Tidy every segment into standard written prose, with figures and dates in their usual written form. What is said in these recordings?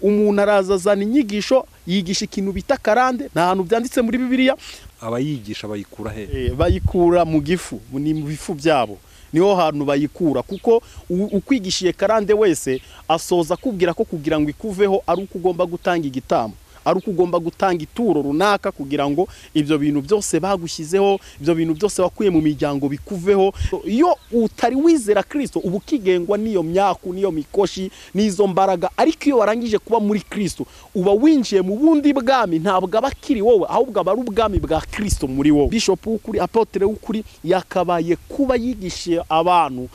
umuntu arazazana inyigisho yigisha ikintu bita karande, nta hantu byanditse muri Bibiliya. Abayigisha bayikura he? Bayikura mu gifu, ni mu bifu byabo, niho hantu bayikura, kuko ukwigishiye karande wese asoza kubwira ko kugira ngo ikuveho ari uko ugomba gutanga igitambo, ari uko ugomba gutanga ituro runaka kugira ngo ibyo bintu byose bagushyizeho, ibyo bintu byose wakuye mu miryango bikuveho. Iyo utari wizera Kristo ubu kigengwa niyo myaku, niyo mikoshi, nizo mbaraga, ariko iyo warangije kuba muri Kristo uba winjiye mu bundi bwami, ntabwo abakiri wowe ahubwo aba ari ubwami bwa Kristo muri wowe. Bishop w'ukuri, apotre w'ukuri yakabaye kuba yigishiye abantu,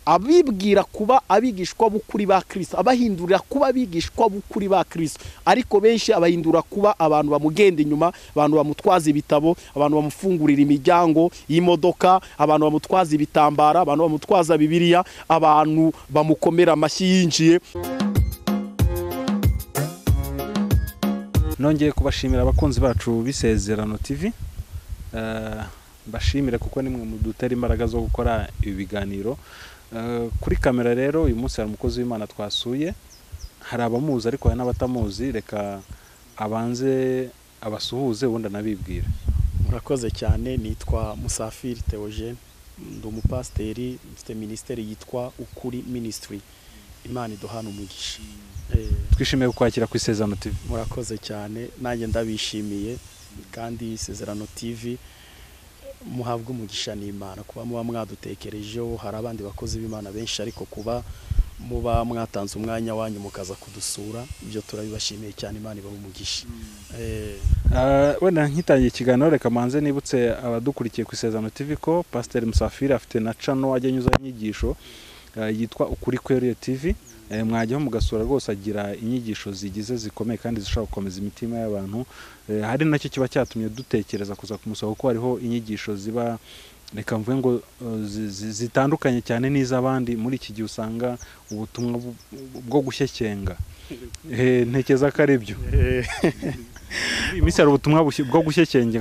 abibwira kuba abigishwa b'ukuri ba Kristo, abahindurira kuba abigishwa b'ukuri ba Kristo, ariko benshi abahindura kuba abantu bamugenda inyuma, abantu bamutwaza ibitabo, abantu bamufungurira imiryango y'imodoka, abantu bamutwaza ibitambara, abantu bamutwaza Bibiliya, abantu bamukomera amashyi yinjiye. Nongeye kubashimira abakunzi bacu b'Isezerano TV, bashimire kuko nimwe mu dutera imbaraga zo gukora ibi biganiro. Kuri kamera rero uyu munsi hari umukozi w'Imana twasuye, hari abamuzi ariko hari n'abatamuzi, reka abanze abasuhuze ubundi anabibwira. Murakoze cyane, nitwa Musafiri Theogene, ndi umupasiteri, mfite ministeri yitwa Ukuri Ministry. Imana iduhana umugisha. Twishimiye kukwakira ku Isezerano TV. Murakoze cyane, nanjye ndabishimiye, kandi Isezerano TV muhabwa umugisha n'Imana kuba muba mwadutekerejeho. Hari abandi bakozi b'Imana benshi, ariko kuba muba mwatanze umwanya wanyu mukaza kudusura, ibyo turabibashimiye cyane. Imana ibahe umugisha. Wenda nkitangiye ikiganiro reka manze nibutse abadukurikiye ku Isezerano TV ko Pastor Musafiri afite na channel ajya nyuza inyigisho yitwa Ukuri Kweruye TV. Mwajyaho mugasura rwose, agira inyigisho zigize zikomeye kandi zishobora gukomeza imitima y'abantu. Hari nacyo kiba cyatumye dutekereza kuza kumusaba, kuko hariho inyigisho ziba, reka mvuge ngo zitandukanye cyane n'iz'abandi. Muri iki gihe usanga ubutumwa bwo gushyekenga, ntekeza ko ari byo. Imisaro ubutumwa bwo gushyekenga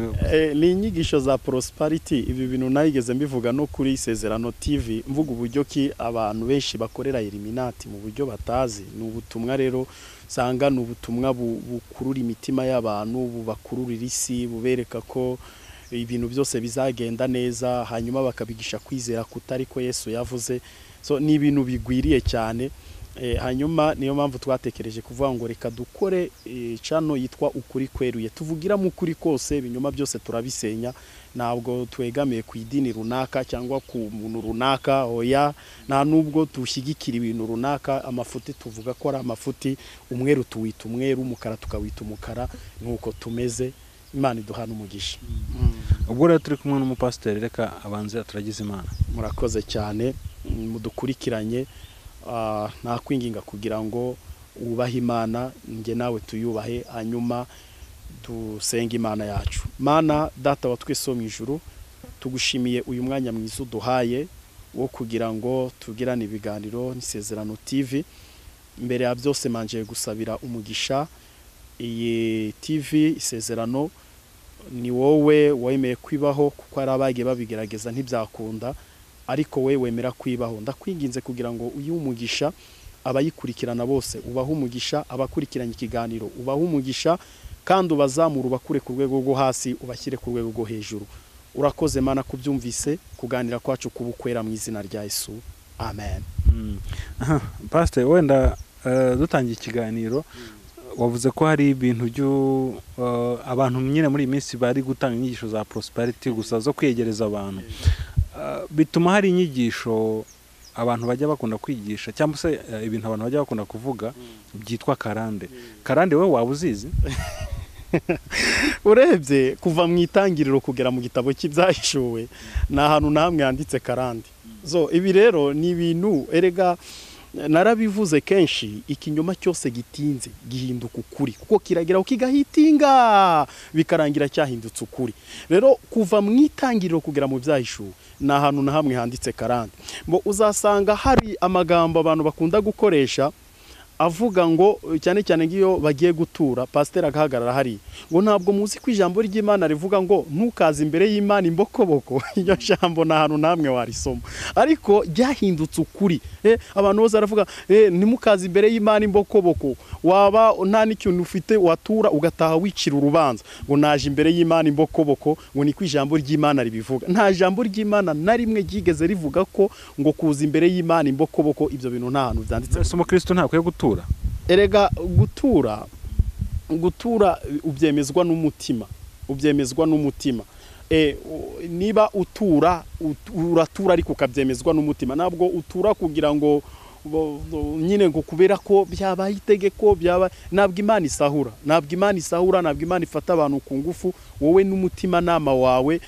ni inyigisho za prosperity. Ibi bintu nayigeze mbivuga no kuri Isezerano TV, mvuga uburyo ki abantu benshi bakorera Illuminati mu buryo batazi. Ni ubutumwa rero sanga, ni ubutumwa bukurura imitima y'abantu, bubakururira isi, bubereka ko ibintu byose bizagenda neza, hanyuma bakabigisha kwizera kutari ko Yesu yavuze. So ni ibintu bigwiriye cyane. Hanyuma niyo mpamvu twatekereje kuvuga ngo reka dukore channel yitwa Ukuri Kweruye, tuvugira mu kuri kose, ibinyoma byose turabisenya. Ntabwo twegamiye ku idini runaka cyangwa ku muntu runaka, oya, nta nubwo dushyigikira ibintu runaka. Amafuti tuvuga ko ari amafuti, umweru tuwita umweru, umukara tukawita umukara, nuko tumeze. Imana iduhana umugisha. Ubwo rero turi kumwe n'umupasiteri, reka abanze aturagize Imana. Murakoze cyane mudukurikiranye. Nakwinginga kugira ngo wubahe Imana, nge nawe tuyubahe, hanyuma dusenge Imana yacu. Mana Data wa twese wo mu ijuru, tugushimiye uyu mwanya mwiza uduhaye wo kugira ngo tugirane ibiganiro n'Isezerano TV. Mbere ya byose manje gusabira umugisha iyi TV Isezerano. Ni wowe wemeye kwibaho, kuko ari abagiye babigerageza ntibyakunda, ariko we wemera kwibaho. Ndakwinginze kugira ngo uyu umugisha abayikurikirana bose, ubaho umugisha abakurikiranye ikiganiro, ubaho umugisha kandi ubazamura, ubakure ku rwego rwo hasi ubashyire ku rwego rwo hejuru. Urakoze Mana kubyumvise, kuganira kwacu kubukwera mu izina rya Yesu, amen. Pastor, wenda dutangiye ikiganiro, wavuze ko hari ibintu abantu nyine muri iyi minsi bari gutanga inyigisho za prosperity gusa zo kwegereza abantu. Bituma hari inyigisho abantu bajya bakunda kwigisha, cyangwa se ibintu abantu bajya bakunda kuvuga byitwa karande. Karande we waba uzizi? Urebye kuva mu itangiriro kugera mu gitabo cy'ibyahishuwe, nta hantu namwe yanditse karande. Ibi rero ni ibintu erega narabivuze kenshi, ikinyoma cyose gitinze gihinduka ukuri, kuko kirageraho kigahitinga bikarangira cyahindutse ukuri. Rero kuva mu itangiriro kugera mu byahishuwe, nta hantu na hamwe handitse karande. Uzasanga hari amagambo abantu bakunda gukoresha, avuga ngo cyane cyane ngiyo bagiye gutura pasiteri agahagarara hari ngo ntabwo muzi ko ijambo ry'Imana rivuga ngo ntukaze imbere y'Imana imbokoboko. Iryo jambo nta hantu namwe warisoma, ariko ryahindutse ukuri. Abantu bose baravuga ntimukaze imbere y'Imana imbokoboko, waba nta n'ikintu ufite watura ugataha wicira urubanza ngo naje imbere y'Imana imbokoboko, ngo niko ijambo ry'Imana ribivuga. Nta jambo ry'Imana na rimwe ryigeze rivuga ko ngo kuza imbere y'Imana imbokoboko. Ibyo bintu nta hantu byanditse. Ese umukristo ntakwiye gutura? Erega gutura ubyemezwa n'umutima, ubyemezwa n'umutima. Niba uratura ariko ukabyemezwa n'umutima, ntabwo utura kugira ngo nyine ngo kubera ko byabaye itegeko, ntabwo Imana isahura, ntabwo Imana ifata abantu ku ngufu. Wowe n'umutima nama wawe,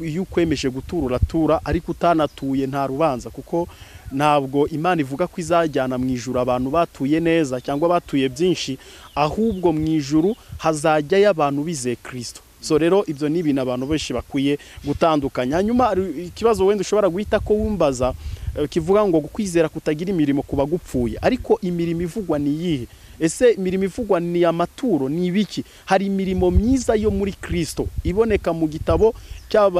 iyo ukwemeje gutura uratura, ariko utanatuye nta rubanza, kuko ntabwo Imana ivuga ko izajyana mu ijuru abantu batuye neza cyangwa batuye byinshi, ahubwo mu ijuru hazajyayo abantu bizeye Kristo. So rero ibyo ni ibintu abantu benshi bakwiye gutandukanya. Hanyuma ikibazo wenda ushobora guhita ko wumbaza kivuga ngo kwizera kutagira imirimo kuba gupfuye, ariko imirimo ivugwa ni iyihe? Ese imirimo ivugwa ni amaturo, ni ibiki? Hari imirimo myiza yo muri Kristo iboneka mu gitabo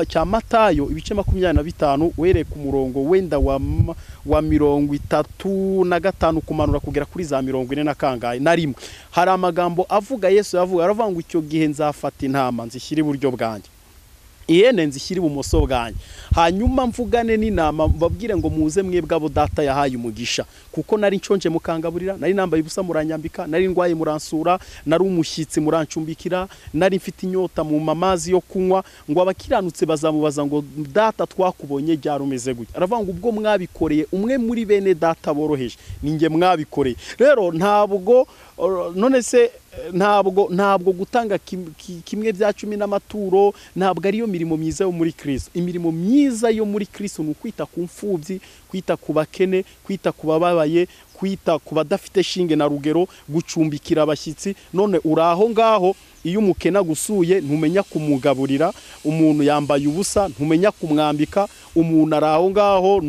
cya Matayo ibice 25 uhereye ku murongo wenda wa 35 kumanura kugera kuri za 40 na kangahe na rimwe. Hari amagambo avuga Yesu yavuga, aravuga ngo icyo gihe nzafata intama nzishyira iburyo bwanjye, ihene nzishyira ibumoso bwanjye, hanyuma mvugane n'inama babwire ngo muze mwebwe abo data yahaye umugisha, kuko nari nshonje mukangaburira, nari nambaye ubusa muranyambika, nari ndwaye muransura, nari umushyitsi murancumbikira, nari mfite inyota mu mamazi yo kunywa. Ngo abakiranutse bazamubaza ngo data twakubonye ryarumeze gutya. Aravuga ngo ubwo mwabikoreye umwe muri bene data boroheje, ninjye mwabikoreye. Rero ntabwo none se ntabwo gutanga kimwe bya 10 n'amaturo ntabwo ariyo mirimo myiza yo muri Kristo. Imirimo myiza yo muri Kristo ni ukwita ku mfubyi, kwita ku bakene, kwita ku bababaye, kwita ku badafite shinge na rugero, gucumbikira abashyitsi. None uraho ngaho, iyo umukena gusuye ntumenya kumugaburira, umuntu yambaye ubusa ntumenya kumwambika, umuntu araho ngaho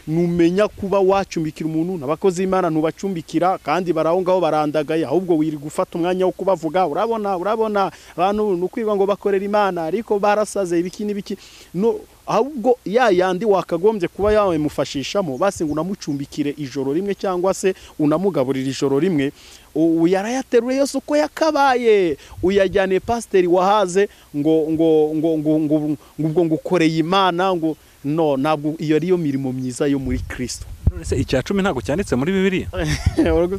numenya kuba wacumbikira umuntu. Nabakozi Imana ntubacumbikira kandi baraho ngaho barandagaye, ahubwo wiri gufata umwanya wo kubavuga. Urabona abantu nukwiba ngo bakorera Imana ariko barasaze ibiki n'ibiki. No, ahubwo yandi wakagombye kuba yawe mufashishamo, basi ngo unamucumbikire ijoro rimwe cyangwa se unamugaburira ijoro rimwe. Uyarayateruye yose uko yakabaye, uyajyane pasiteri wahaze ngo ukoreye Imana, ngo no, ntabwo iyo ariyo mirimo myiza yo muri Kristo. Ese icya 10 ntabwo cyanditse muri Bibiliya?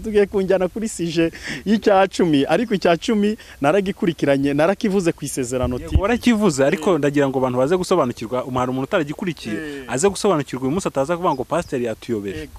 Tugiye kunjyana kuri sije y'icya 10, ariko icya 10 naragikurikiranye, narakivuze ku isezerano TV. Warakivuze, ariko ndagira ngo abantu baze gusobanukirwa, umara umuntu utaragikurikiye aze gusobanukirwa uyu munsi ataza kuvuga ngo pasiteri yatuyobeje.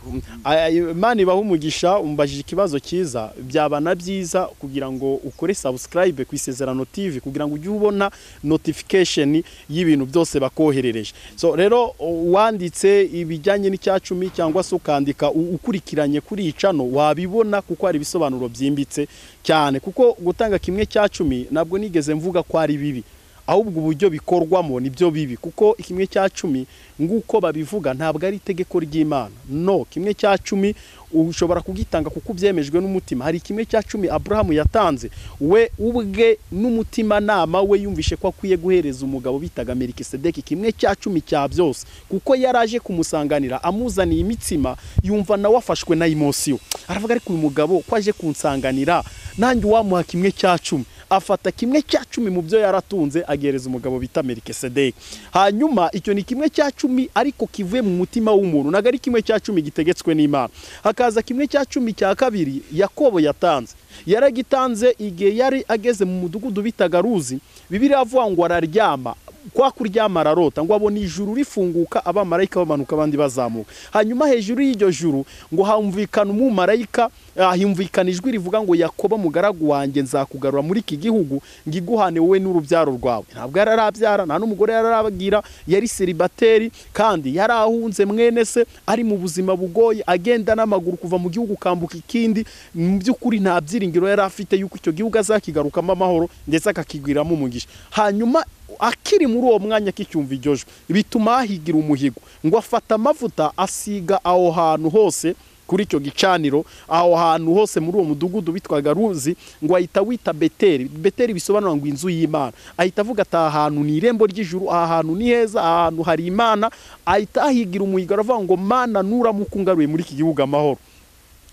Imana ibaho umugisha. Umbajije ikibazo cyiza, byabana byiza kugira ngo ukore subscribe ku isezerano TV kugira ngo ujye ubona notification y'ibintu byose bakoherereje. So rero wanditse ibijyanye n'icya 10 cyangwa ukandika ukurikiranye kuri icano wabibona, kuko hari ibisobanuro byimbitse cyane. Kuko gutanga kimwe cya 10 nabwo nigeze mvuga ko ari bibi, ahubwo uburyo bikorwamo nibyo bibi. Kuko kimwe cya 10 nguko babivuga ntabwo ari itegeko ry'Imana. No, kimwe cya 10 ushobora kugitanga kuko byemejwe n'umutima. Hari kimwe cya 10 Abraham yatanze we ubwe n'umutima nama we yumvishe ko akwiye guhereza umugabo bitaga Melikisedeki kimwe cya 10 cya byose, kuko yaraje kumusanganira amuzaniye imitsima, yumva nawe afashwe na emotion. Aravuga ariko uyu mugabo kwaje kunsanganira nanjye wamuha kimwe cya 10. Afata kimwe cya 10 mu byo yaratunze agereza umugabo bita Melikisedeki. Hanyuma icyo ni kimwe cya 10 ariko kivuye mu mutima w'umuntu, nagari kimwe cya 10 gitegetswe n'Imana. Hakaza kimwe cya 10 cya kabiri Yakobo yatanze. Yaragitanze igihe yari ageze mu mudugudu bitaga Ruzi. Bibiliya avuga ngo araryama, kwa kuryama ararota ngo abona ijuru rifunguka, abamarayika bamanuka abandi bazamuka. Hanyuma hejuru y'iryo juru ngo humvikana umumarayika, himvikana ijwi rivuga ngo Yakobo mugaragu wanjye nzakugarura muri iki gihugu ngiguhane wowe n'urubyaro rwawe. Ntabwo yararabyara, nta n'umugore yararabagira, yari celibateri kandi yarahunze mwene se, ari mu buzima bugoye, agenda n'amaguru kuva mu gihugu kambuka ikindi. Mu by'ukuri nta byiringiro yari afite yuko icyo gihugu azakigarukamo amahoro ndetse akakigwiramo umugisha. Hanyuma akiri muri uwo mwanya kicyumva iryo jwi bituma ahigira umuhigo, ngo afata amavuta asiga aho hantu hose kuri icyo gicaniro aho hantu hose muri uwo mudugudu bitwaga Ruzi, ngo ahita wita Beteli. Beteli bisobanura ngo inzu y'Imana. Ahita avuga ati aha hantu ni irembo ry'ijuru, aha hantu ni heza, aha hantu hari Imana. Ahita ahigira umuhigo aravuga ngo Mana nuramuka ungaruye muri iki gihugu amahoro,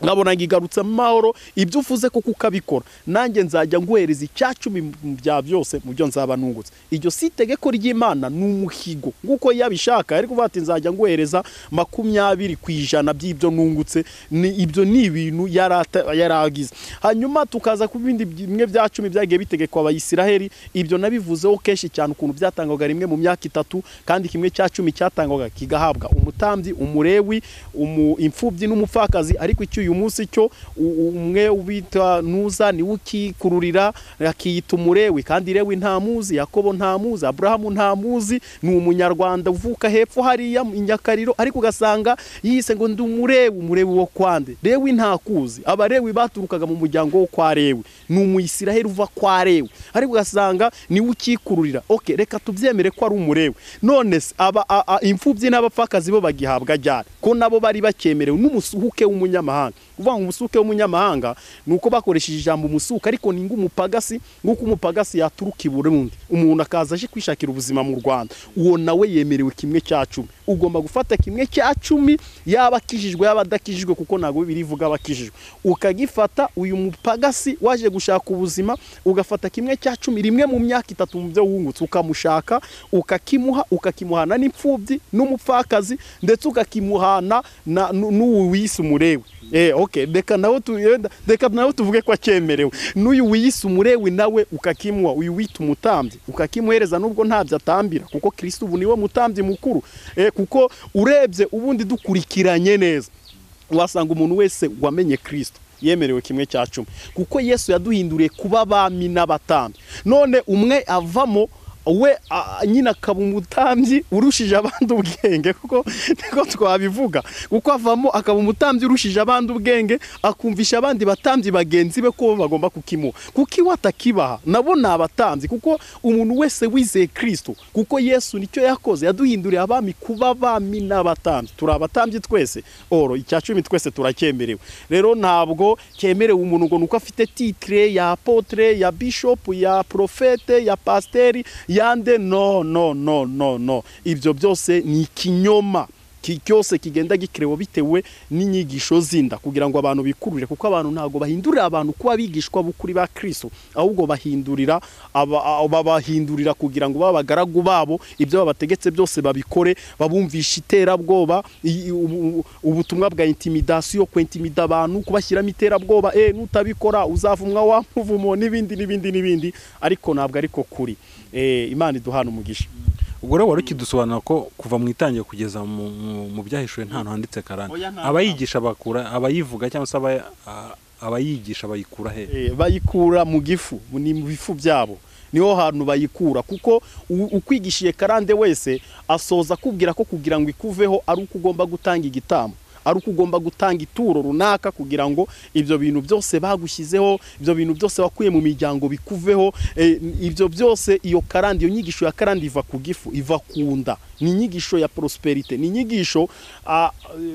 nkabona ngigarutse amahoro, ibyo uvuze ko ukabikora, nanjye nzajya nguhereza icyacumi bya byose mu byo nzaba nungutse. Iryo si itegeko ry'Imana, ni umuhigo nguko yabishaka, ariko kuvuga ati nzajya nguhereza 20% by'ibyo nungutse. Ibyo ni ibintu yaragize. Hanyuma tukaza ku bindi bimwe bya 10 byagiye bitegekwa abayisiraheli. Ibyo nabivuzeho kenshi cyane ukuntu byatangwaga rimwe mu myaka 3, kandi kimwe cya 10 cyatangwaga kigahabwa umutambyi, umurewi, imfubyi n'umupfakazi. Ariko icyo uyu munsi cyo umwe ubita Nuza ni ukikururira akiyita umurewi, kandi Lewi ntamuzi, Yakobo ntamuzi, Abrahamu ntamuzi, ni umunyarwanda uvuka hepfo hariya Inyakariro, ariko ugasanga yise ngo ndi umurewi wo kwande. Lewi ntakuzi. Abarewi baturukaga mu muryango wo kwa Lewi, ni umuyisiraheli uva kwa Lewi, ariko ugasanga ni ukikururira. Okay, reka tubyemere ko ari umurewi. None imfubyi n'abapfakazi bo bagihabwa ryari ko nabo bari bakemerewe n'umusuhuke w'umunyamahanga? Uvuga ngo umusuke w'umunyamahanga nuko bakoresheje ijambo umusuka, ariko ni ngumupagasi, nguko umupagasi yaturuka i Burundi umuntu akaza aje kwishakira ubuzima mu Rwanda, uwo nawe yemerewe kimwe cya 10. Ugomba gufata kimwe cya 10, yaba akijijwe yaba adakijijwe, kuko nago birivuga abakijijwe, ukagifata. Uyu mupagasi waje gushaka ubuzima, ugafata kimwe cya 10 rimwe mu myaka 3 mu byo wungutse, ukamushaka ukakimuhana n'imfubyi n'umupfakazi, ndetse ukakimuhana n'uwo wise umurewi. Okay, reka nawe tuvuge ko akemerewe. N'uyu wise umurewi nawe ukakimuha, uyu wita umutambyi ukakimuhereza, nubwo ntabyo atambira, kuko Kristo ubu niwe mutambyi mukuru. Kuko urebye ubundi dukurikiranye neza, wasanga umuntu wese wamenye Kristo yemerewe kimwe cya 10, kuko Yesu yaduhinduriye kuba abami n'abatambyi. None umwe avamo we nyina akaba umutambyi urushije abandi ubwenge, kuko niko twabivuga, kuko avamo akaba umutambyi urushije abandi ubwenge, akumvisha abandi batambyi bagenzi be ko bagomba kukimuha, kuko iwe atakibaha. Nabo ni abatambyi, kuko umuntu wese wizeye Kristo, kuko Yesu nicyo yakoze, yaduhinduriye abami kuba abami n'abatambyi. Turi abatambyi twese, icya 10 twese turacyemerewe. Rero ntabwo cyemerewe umuntu ngo nuko afite titre ya apotre, ya bishop, ya profete, ya pasteri, yande no. Ibyo byose ni ikinyoma cyose kigenda gikirewe bitewe n'inyigisho zinda, kugira ngo abantu bikururire, kuko abantu ntago bahindurira abantu kuba bigishwa bukuri ba Kristo, ahubwo babahindurira kugira ngo babagaragu babo, ibyo babategetse byose babikore, babumvisha iterabwoba, ubutumwa bwa intimidation, kwentimida abantu, kubashyiramo iterabwoba, nutabikora uzavumwa wa muvumo n'ibindi. Ariko ntabwo ariko kuri. Imana iduhana umugisha. Ubwo rero wari ukidusobanura ko kuva mu itangiye kugeza mu byahishuwe nta hantu handitse karande. Abayigisha bakura, abayivuga cyangwa se abayigisha bayikura he? Bayikura mu gifu, ni mu bifu byabo, niho hantu bayikura. Kuko ukwigishiye karande wese asoza kubwira ko kugira ngo ikuveho ari uko ugomba gutanga igitambo, ari uko ugomba gutanga ituro runaka, kugira ngo ibyo bintu byose bagushyizeho, ibyo bintu byose wakuye mu miryango bikuveho. Ibyo byose, iyo karande, iyo nyigisho ya karande iva ku gifu, iva kunda. Ni inyigisho ya prosperite, ni inyigisho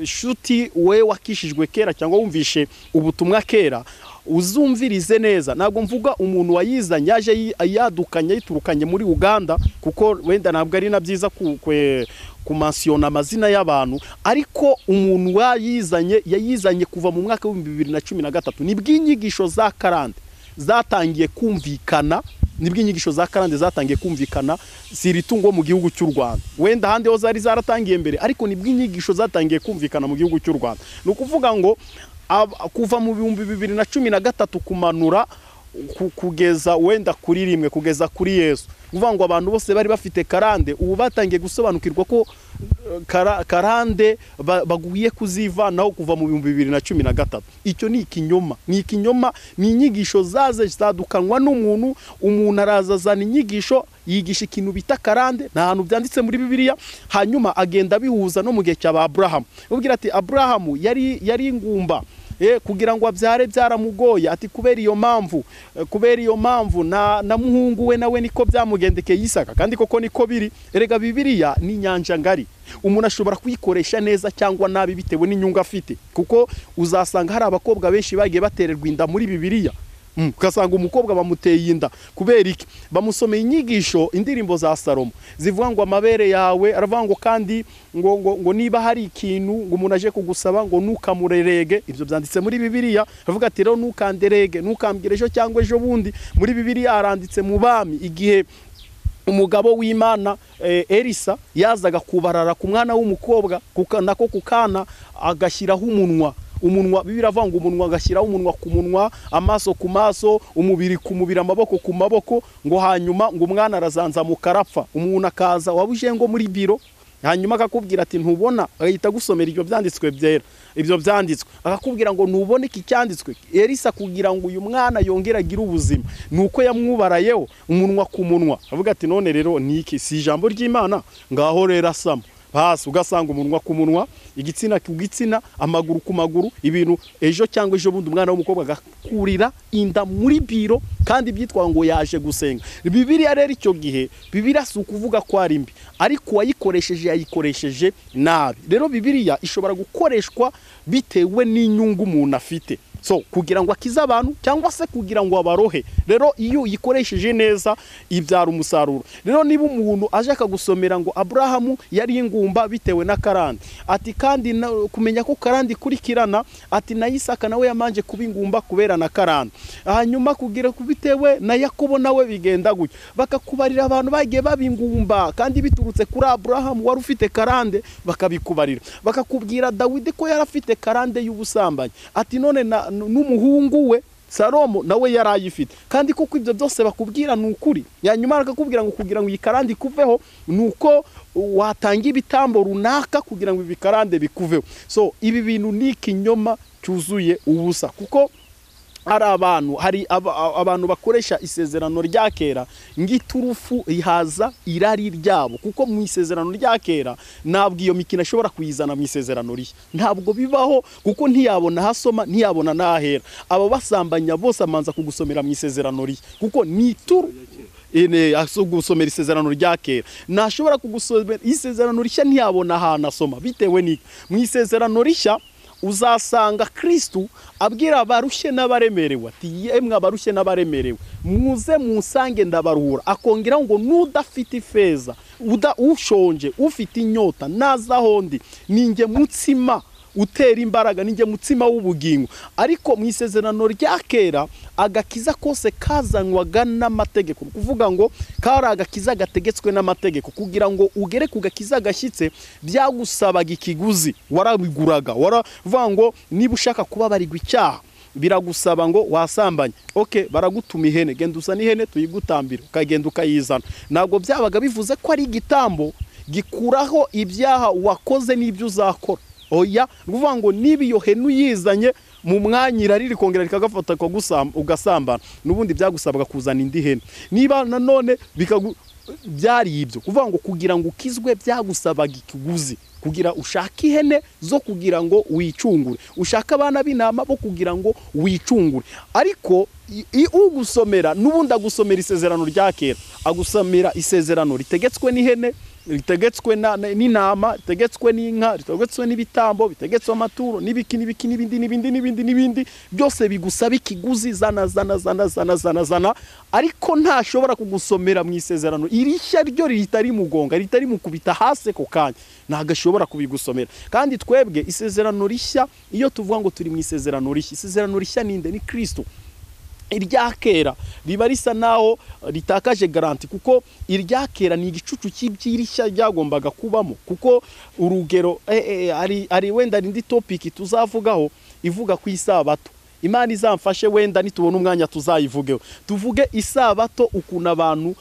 shuti we wakishijwe kera cyangwa wumvishe ubutumwa kera, uzumvirize neza. Ntabwo mvuga umuntu wayizanye yaje yadukanye yiturukanye muri Uganda, kuko wenda ntabwo ari na byiza kumansiyona amazina y'abantu, ariko umuntu yayizanye kuva mu mwaka wa 2013. Nibwo inyigisho za karande zatangiye kumvikana, siritungo mu gihugu cy'u Rwanda. Wenda handi ho zari zaratangiye mbere, ariko nibwo inyigisho zatangiye kumvikana mu gihugu cy'u Rwanda. Ni ukuvuga ngo kuva mu 2013 kumanura kugeza wenda kuri rimwe, kugeza kuri Yesu, uvuga ngo abantu bose bari bafite karande, ubu batangiye gusobanukirwa ko karande baguye kuzivanaho kuva mu 2013. Icyo ni ikinyoma, ni inyigisho zadukanwa n'umuntu. Umuntu arazazana inyigisho, yigisha ikintu bita karande, nta hantu byanditse muri Bibiliya, hanyuma agenda bihuza no mu gihe cya Abrahamu. Ubwira ati Abrahamu yari ingumba, kugira ngo abyare byaramugoye, ati kubera iyo mpamvu na muhungu we nawe niko byamugendekeye Isaka. Kandi koko niko biri. Erega Bibiliya ni inyanja ngari, umuntu ashobora kuyikoresha neza cyangwa nabi bitewe n'inyungu afite, kuko uzasanga hari abakobwa benshi bagiye batererwa inda muri Bibiliya. Ugasanga umukobwa bamuteye inda kubera iki? Bamusomeye inyigisho, indirimbo za Salomo zivuga ngo amabere yawe, aravuga ngo kandi ngo niba hari ikintu ngo umuntu aje kugusaba ngo nukamurerege. Ibyo byanditse muri Bibiliya. Aravuga ati rero nukanderege, nukambwire ejo cyangwa ejo bundi. Muri Bibiliya aranditse mu Bami igihe umugabo w'Imana Elisa yazaga kubarara ku mwana w'umukobwa nako kukana agashyiraho umunwa. Bibiliya avuga ngo umunwa agashyiraho umunwa ku munwa, amaso ku maso, umubiri ku mubiri, amaboko ku maboko, ngo hanyuma ngo umwana arazanzamuka arapfa. Umuntu akaza wabuje ngo muri biro, hanyuma akakubwira ati ntubona, ahita gusomera ibyo byanditswe byera, ibyo byanditswe akakubwira ngo ntubone iki cyanditswe. Elisa kugira ngo uyu mwana yongere agire ubuzima nuko yamwubarayeho umunwa ku munwa. Avuga ati none rero niki si ijambo ry'Imana? Ngaho rero asama hasi ugasanga umunwa ku munwa, igitsina ku gitsina, amaguru ku maguru, ibintu ejo cyangwa ejo bundi umwana w'umukobwa agakurira inda muri biro, kandi byitwa ngo yaje gusenga. Bibiliya rero icyo gihe, Bibiliya si ukuvuga ko ari mbi, ariko uwayikoresheje yayikoresheje nabi. Rero Bibiliya ishobora gukoreshwa bitewe n'inyungu umuntu afite, so kugira ngo akize abantu cyangwa se kugira ngo abarohe. Rero iyo uyikoresheje neza ibyara umusaruro. Rero niba umuntu aje akagusomera ngo Abrahamu yari ingumba bitewe na karande, ati kandi kumenya ko karande ikurikirana, ati na Isaka nawe yamanje kuba ingumba kubera na karande, hanyuma kugira kubitewe na Yakobo nawe bigenda gutyo, bakakubarira abantu bagiye babingumba kandi biturutse kuri Abrahamu wari ufite karande, bakabikubarira bakakubwira Dawidi ko yari afite karande y'ubusambanyi, ati none n'umuhungu we Salomo nawe yarayifite, kandi kuko ibyo byose bakubwira n'ukuri. Yanyuma akakubwira ngo kugira ngo ikarande kuveho nuko watanga ibitambo runaka kugira ngo ibikarande bikuveho. So ibi bintu ni ikinyoma cyuzuye ubusa, kuko hari abantu bakoresha isezerano rya kera ngiturufu ihaza irari ryabo, kuko mu isezerano rya kera ntabwo iyo mikino ashobora kuyizana mu isezerano rishya, ntabwo bibaho, kuko ntiyabona hasoma ntiyabona nahera. Abo basambanya bose amanza kugusomera mu isezerano rishya, kuko ni turu gusomera isezerano rya kera, ntashobora kugusomera isezerano rishya ntiyabona ahantu asoma. Bitewe n'iki? Mu isezerano rishya uzasanga Kristo abwira abarushye n'abaremerewe ati yemwe abarushye n'abaremerewe muze musange ndabaruhura. Akongera ngo nudafite ifeza, ushonje, ufite inyota, naza hondi ninge mutsima utera imbaraga, ninge mutsima w'ubugingo. Ariko mu isezerano rya kera agakiza kose kazanwaga n'amategeko, kuvuga ngo kari agakiza gategetswe n'amategeko. Kugira ngo ugere ku gakiza gashyitse byagusabaga ikiguzi, warabiguraga. Waravuga ngo niba ushaka kubabarirwa icyaha biragusaba ngo wasambanye, baragutuma ihene, genda uzana ihene tuyigutambira, ukagenda ukayizana. Ntabwo byabaga bivuze ko ari igitambo gikuraho ibyaha wakoze n'ibyo uzakora. Oya, nuvuga ngo niba iyo hene uyizanye mu mwanya irari rikongera rikagafata ugasambana, nubundi byagusabaga kuzana indi hene. Niba nanone byari ibyo, kuvuga ngo kugira ngo ukizwe byagusabaga ikiguzi, kugira ushaka ihene zo kugira ngo wicungure, ushaka abana b'intama bo kugira ngo wicungure. Ariko ugusomera nubundi agusomera isezerano rya kera, agusomera isezerano ritegetswe n'ihene, ritegetswe n'intama, ritegetswe n'inka, ritegetswe n'ibitambo, bitegetswe amaturo n'ibindi byose bigusaba ikiguzi zana. Ariko ntashobora kugusomera mu isezerano irishya ryo ritari mugonga, ritari mukubita hasi ko kanya, ntago ashobora kubigusomera. Kandi twebwe isezerano rishya, iyo tuvuga ngo turi mu isezerano rishya, isezerano rishya ninde? Ni Kristo. Irya kera riba risa naho ritakaje garanti, kuko irya kera ni igicucu cy'ibyirishya ryagombaga kubamo. Kuko urugero ari wenda indi topic tuzavugaho ivuga ku isabato. Imana izamfashe wenda nitubona umwanya tuzayivugeho, tuvuge isabato, ukuntu abantu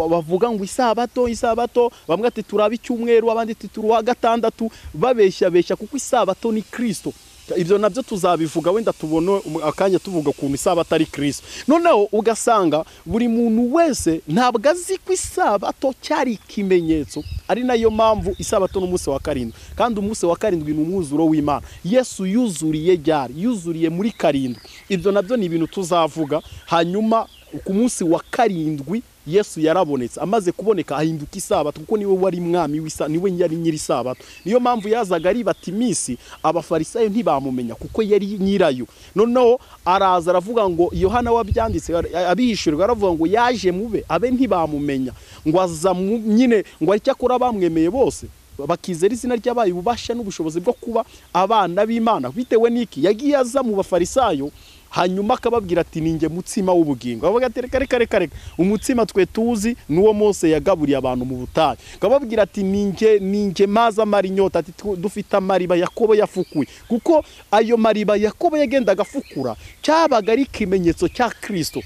bavuga ngo isabato, bamwe ati turaba icyumweru, abandi ati turuwa gatandatu, babeshya kuko isabato ni Kristo. ibyo nabyo tuzabivuga wenda tubone akanya tuvuga ukuntu isabato ari Kristo. Noneho ugasanga buri muntu wese ntabwo azi ko isabato cyari ikimenyetso, ari nayo mpamvu isabato n'umunsi wa karindwi, kandi umunsi wa karindwi ni umwuzuro w'Imana. Yesu yuzuriye ryari? Yuzuriye muri karindwi. Ibyo nabyo ni ibintu tuzavuga. Hanyuma ku munsi wa karindwi Yesu yarabonetse, amaze kuboneka ahinduka isabato, kuko niwe wari mwami niwe yari nyiri isabato. Niyo mpamvu yazaga ari batimisi, abafarisayo ntibamumenya kuko yari nyirayo. Noneho araza aravuga ngo Yohana wabyanditse abihishurwa, aravuga ngo yaje mube abe ntibamumenya, ngo aza nyine ngo icyakora bamwemeye bose bakizera izina ry'abaye ububasha n'ubushobozi bwo kuba abana b'Imana. Bitewe n'iki? Yagiye aza mu bafarisayo, hanyuma akababwira ati ninjye mutsima w'ubugingo. Bavuga ati reka umutsima twe tuzi nuwo Mose yagaburiye abantu mu butayu. Akababwira ati ninjye maza mara inyota, ati dufite amariba Yakobo yafukuye. Kuko ayo mariba Yakobo yagendaga afukura cyabaga ari ikimenyetso cya Kristo.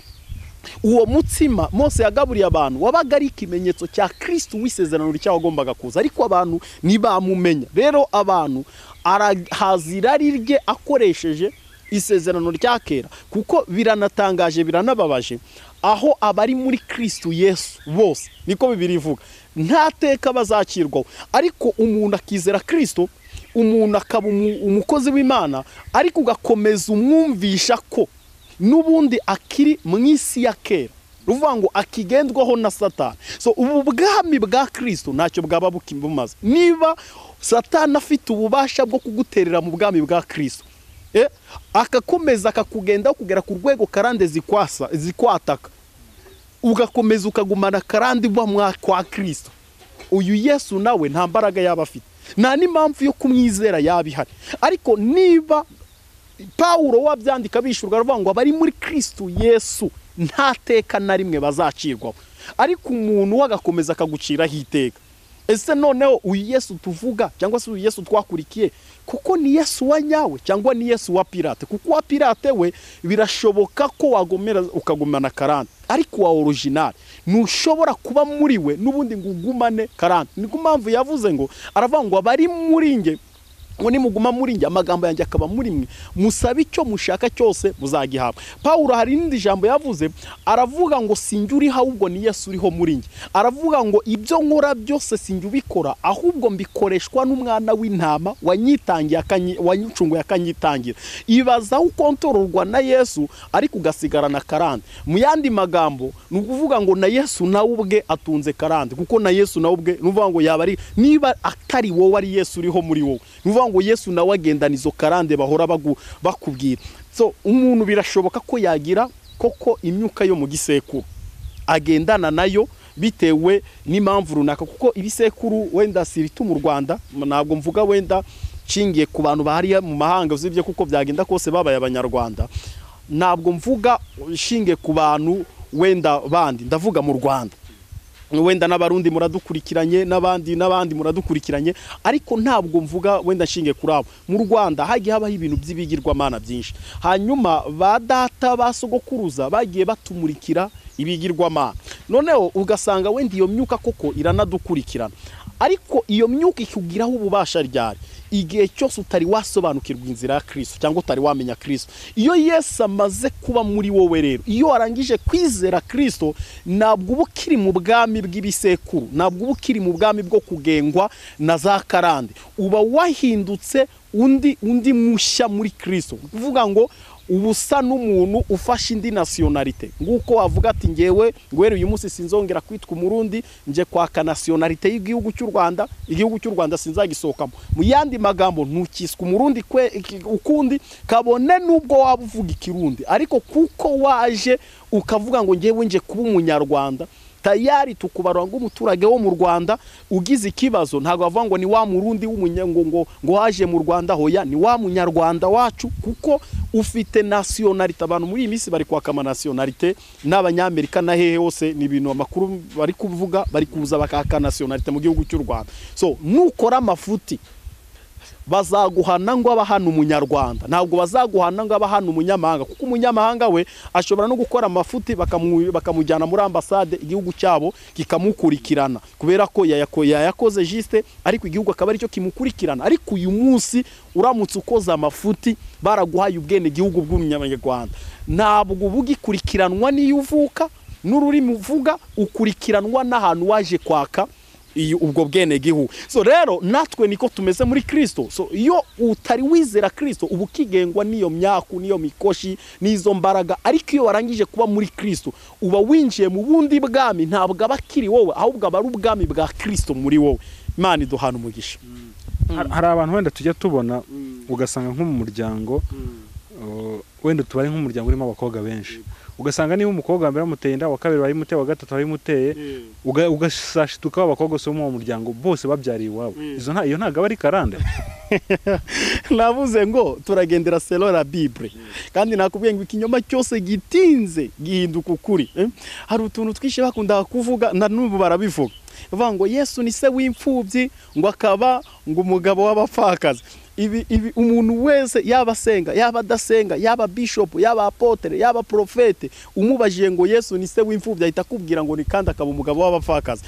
Uwo mutsima Mose yagaburiye abantu wabaga ari ikimenyetso cya Kristo w'isezerano ry'awagombaga kuza, ariko abantu ntibamumenya. Rero abantu arahazirari rye akoresheje isezerano rya kera, kuko biranatangaje biranababaje aho abari muri Kristo Yesu bose, niko Bibiliya ivuga, nta teka bazakirwaho. Ariko umuntu akizera Kristo, umuntu akaba umukozi w'Imana, ariko ugakomeza umwumvisha ko n'ubundi akiri mu isi ya kera, ruvuga ngo akigendwaho na Satani. So ubu bwami bwa Kristo ntacyo bwaba bumaze niba Satani afite ububasha bwo kuguterera mu bwami bwa Kristo, akakomeza akakugendaho kugera ku rwego karande zikwataka, ugakomeza ukagumana karande uba kwa Kristo. Uyu Yesu nawe nta mbaraga yaba afite, nta n'impamvu yo kumwizera yabihari. Ariko niba Paulo wabyandika bishurwa aravuga ngo abari muri Kristo Yesu nta teka na rimwe bazacirwaho, ariko umuntu wagakomeza akaguciraho iteka. Ese noneho uyu Yesu tuvuga cyangwa se uyu Yesu twakurikiye kuko ni Yesu wa nyawe cyangwa ni Yesu wa pirate? Kuko wa pirate we birashoboka ko wagomera ukagumana karande, ariko wa original ntushobora kuba muri we n'ubundi ngo ugumane karande. Niko mpamvu yavuze ngo aravuga ngo abari muri nge ngo nimuguma muri nge amagambo yanjye akaba muri mwe, musabe icyo mushaka cyose muzagihabwa. Paulo hari n'indi jambo yavuze, aravuga ngo sinjye uriho ahubwo ni Yesu uriho muri nge. Aravuga ngo ibyo nkora byose sinjye ubikora, ahubwo mbikoreshwa n'umwana w'intama wanyitangiye wanyicunguye akanyitangira. Ibaza ukontororwa na Yesu ariko ugasigarana karande. Mu yandi magambo ni ukuvuga ngo na Yesu nawe ubwe atunze karande, kuko na Yesu nawe ubwe nuvuga ngo yaba ari niba atari wowe ari Yesu uriho muri wowe, nuvuga ngo Yesu nawe agendana izo karande bahora bakubwira. So umuntu birashoboka ko yagira koko imyuka yo mu gisekuru agendana nayo bitewe n'impamvu runaka, kuko ibisekuru wenda siritu mu Rwanda, ntabwo mvuga wenda nshingiye ku bantu bahari mu mahanga uzibye kuko byagenda kose babaye abanyarwanda, ntabwo mvuga nshingiye ku bantu wenda bandi, ndavuga mu Rwanda. Wenda n'abarundi muradukurikiranye n'abandi muradukurikiranye, ariko ntabwo mvuga wenda nshinge kuri abo. Mu Rwanda hagiye habaho ibintu by'ibigirwamana byinshi, hanyuma ba data basogokuruza bagiye batumurikira ibigirwamana. Noneho ugasanga wenda iyo myuka koko iranadukurikirana, ariko iyo myuka ikugiraho ububasha ryari igihe cyose utari wasobanukirwa inzira ya Kristo cyangwa utari wamenya Kristo. Iyo Yesu amaze kuba muri wowe rero, iyo warangije kwizera Kristo, ntabwo uba ukiri mu bwami bw'ibisekuru, ntabwo uba ukiri mu bwami bwo kugengwa na za karande, uba wahindutse undi mushya muri Kristo. Kuvuga ngo ubusa n'umuntu ufashe indi nationalite, nguko wavuga ati ngewe ngwere uyu munsi sinzongera kwitwa umurundi, nje kwaka nationalite y'igihugu cy'u Rwanda, igihugu cy'u Rwanda sinzagisohokamo. Mu yandi magambo ntukiswe umurundi ukundi kabone nubwo wabuvuga ikirundi, ariko kuko waje ukavuga ngo ngewe nje kuba umunyarwanda, tayari tukubarwa ngo umuturage wo mu Rwanda ugize ikibazo ntago bavuga ngo ni wa murundi w'umunyango ngo haje mu Rwanda, hoya ni wa munyarwanda wacu, kuko ufite nationalite. Abantu muri iyi minsi bari kwaka nationalite n'abanyamerika na hehe hose, ni ibintu amakuru bari kuvuga, bari kuza bakaka nationalite mu gihugu cy'u Rwanda. So nukora amafuti bazaguhana ngo abahana umunyarwanda, ntabwo bazaguhana ngo abahana umunyamahanga, kuko umunyamahanga we ashobora no gukora amafuti bakamujyana muri ambasade, igihugu cyabo kikamukurikirana kubera ko yayakoze juste, ariko igihugu akaba aricyo kimukurikirana. Ariko uyu munsi uramutse ukoze amafuti baraguhaye ubwene gihugu bw'umunyarwanda, ntabwo bugikurikiranwa n'iyo uvuka n'ururimi uvuga, ukurikiranwa n'ahantu waje kwaka ubwo bwene gihugu. So rero natwe niko tumeze muri Kristo. So iyo utari wizera Kristo ubu kigengwa niyo myaku niyo mikoshi nizo mbaraga, ariko iyo warangije kuba muri Kristo uba winjiye mu bundi bwami, ntabwo abakiri wowe ahubwo aba ari ubwami bwa Kristo muri wowe. Imana iduhana umugisha. Hari abantu wenda tujya tubona ugasanga nko mu muryango wenda tubari nk'umuryango urimo abakobwa benshi, ugasanga niba umukobwa mbere amuteye inda, wa kabiri bayimuteye, wa gatatu bayimuteye, ugasashituka abakobwa so mu muryango bose babyariye iwabo. Iyo ntago ari karande. Navuze ngo turagendera selon la Bible, kandi nakubwiye ngo ikinyoma cyose gitinze gihinduka ukuri. Hari utuntu twishe bakunda kuvuga na n'ubu barabivuga, bavuga ngo Yesu ni se w'imfubyi, ngo akaba ngo umugabo w'abapfakazi. Ibi umuntu wese yaba senga yaba dasenga yaba bishop yaba apotre yaba profete, umubajije ngo Yesu ni se w'imfubyi ahita akubwira ngo ni kandi akaba umugabo w'abapfakazi.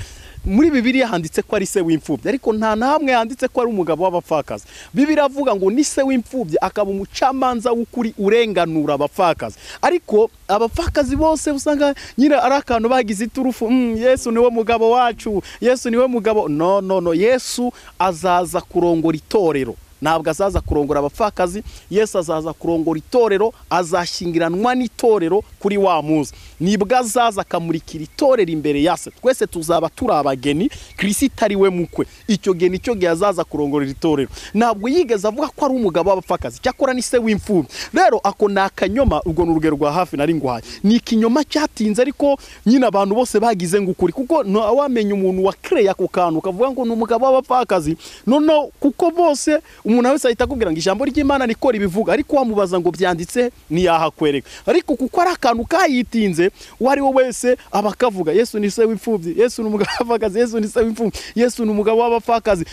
Muri Bibiliya handitse ko ari se w'imfubyi, ariko nta namwe handitse ko ari umugabo w'abapfakazi. Bibiliya avuga ngo ni se w'imfubyi akaba umucamanza w'ukuri urenganura abapfakazi. Ariko abapfakazi bose usanga nyira ari akantu bagize iturufu, Yesu niwe mugabo wacu, Yesu niwe mugabo. No, Yesu azaza kurongora itorero, ntabwo azaza kurongora abapfakazi. Yesu azaza kurongora itorero, azashyingiranwa n'itorero kuri wa muzi, nibwo azaza akamurikira itorero imbere yase. Twese tuzaba turi abageni, Kristo ari we mukwe. Icyo gihe nicyo gihe azaza kurongorera itorero. Ntabwo yigeze avuga ko ari umugabo w'abapfakazi, cyakora ni se w'imfubyi. Rero ako ni akanyoma, ubwo ni urugero rwa hafi nari nguhaye. Ni ikinyoma cyatinze, ariko nyine abantu bose bagize ngo ukuri, kuko wamenya umuntu wakreye ako kantu kavuga ngo ni umugabo w'abapfakazi. No, kuko bose umuntu wese ahita akubwira ngo ijambo ry'Imana niko ribivuga, ariko wamubaza ngo byanditse ntiyahakwereka. Ariko kuko ari akantu kayitinze, uwari we wese abakavuga Yesu ni se w'imfubyi, Yesu ni umugabo w'abapfakazi, Yesu ni se w'imfubyi, Yesu ni umugabo w'abapfakazi.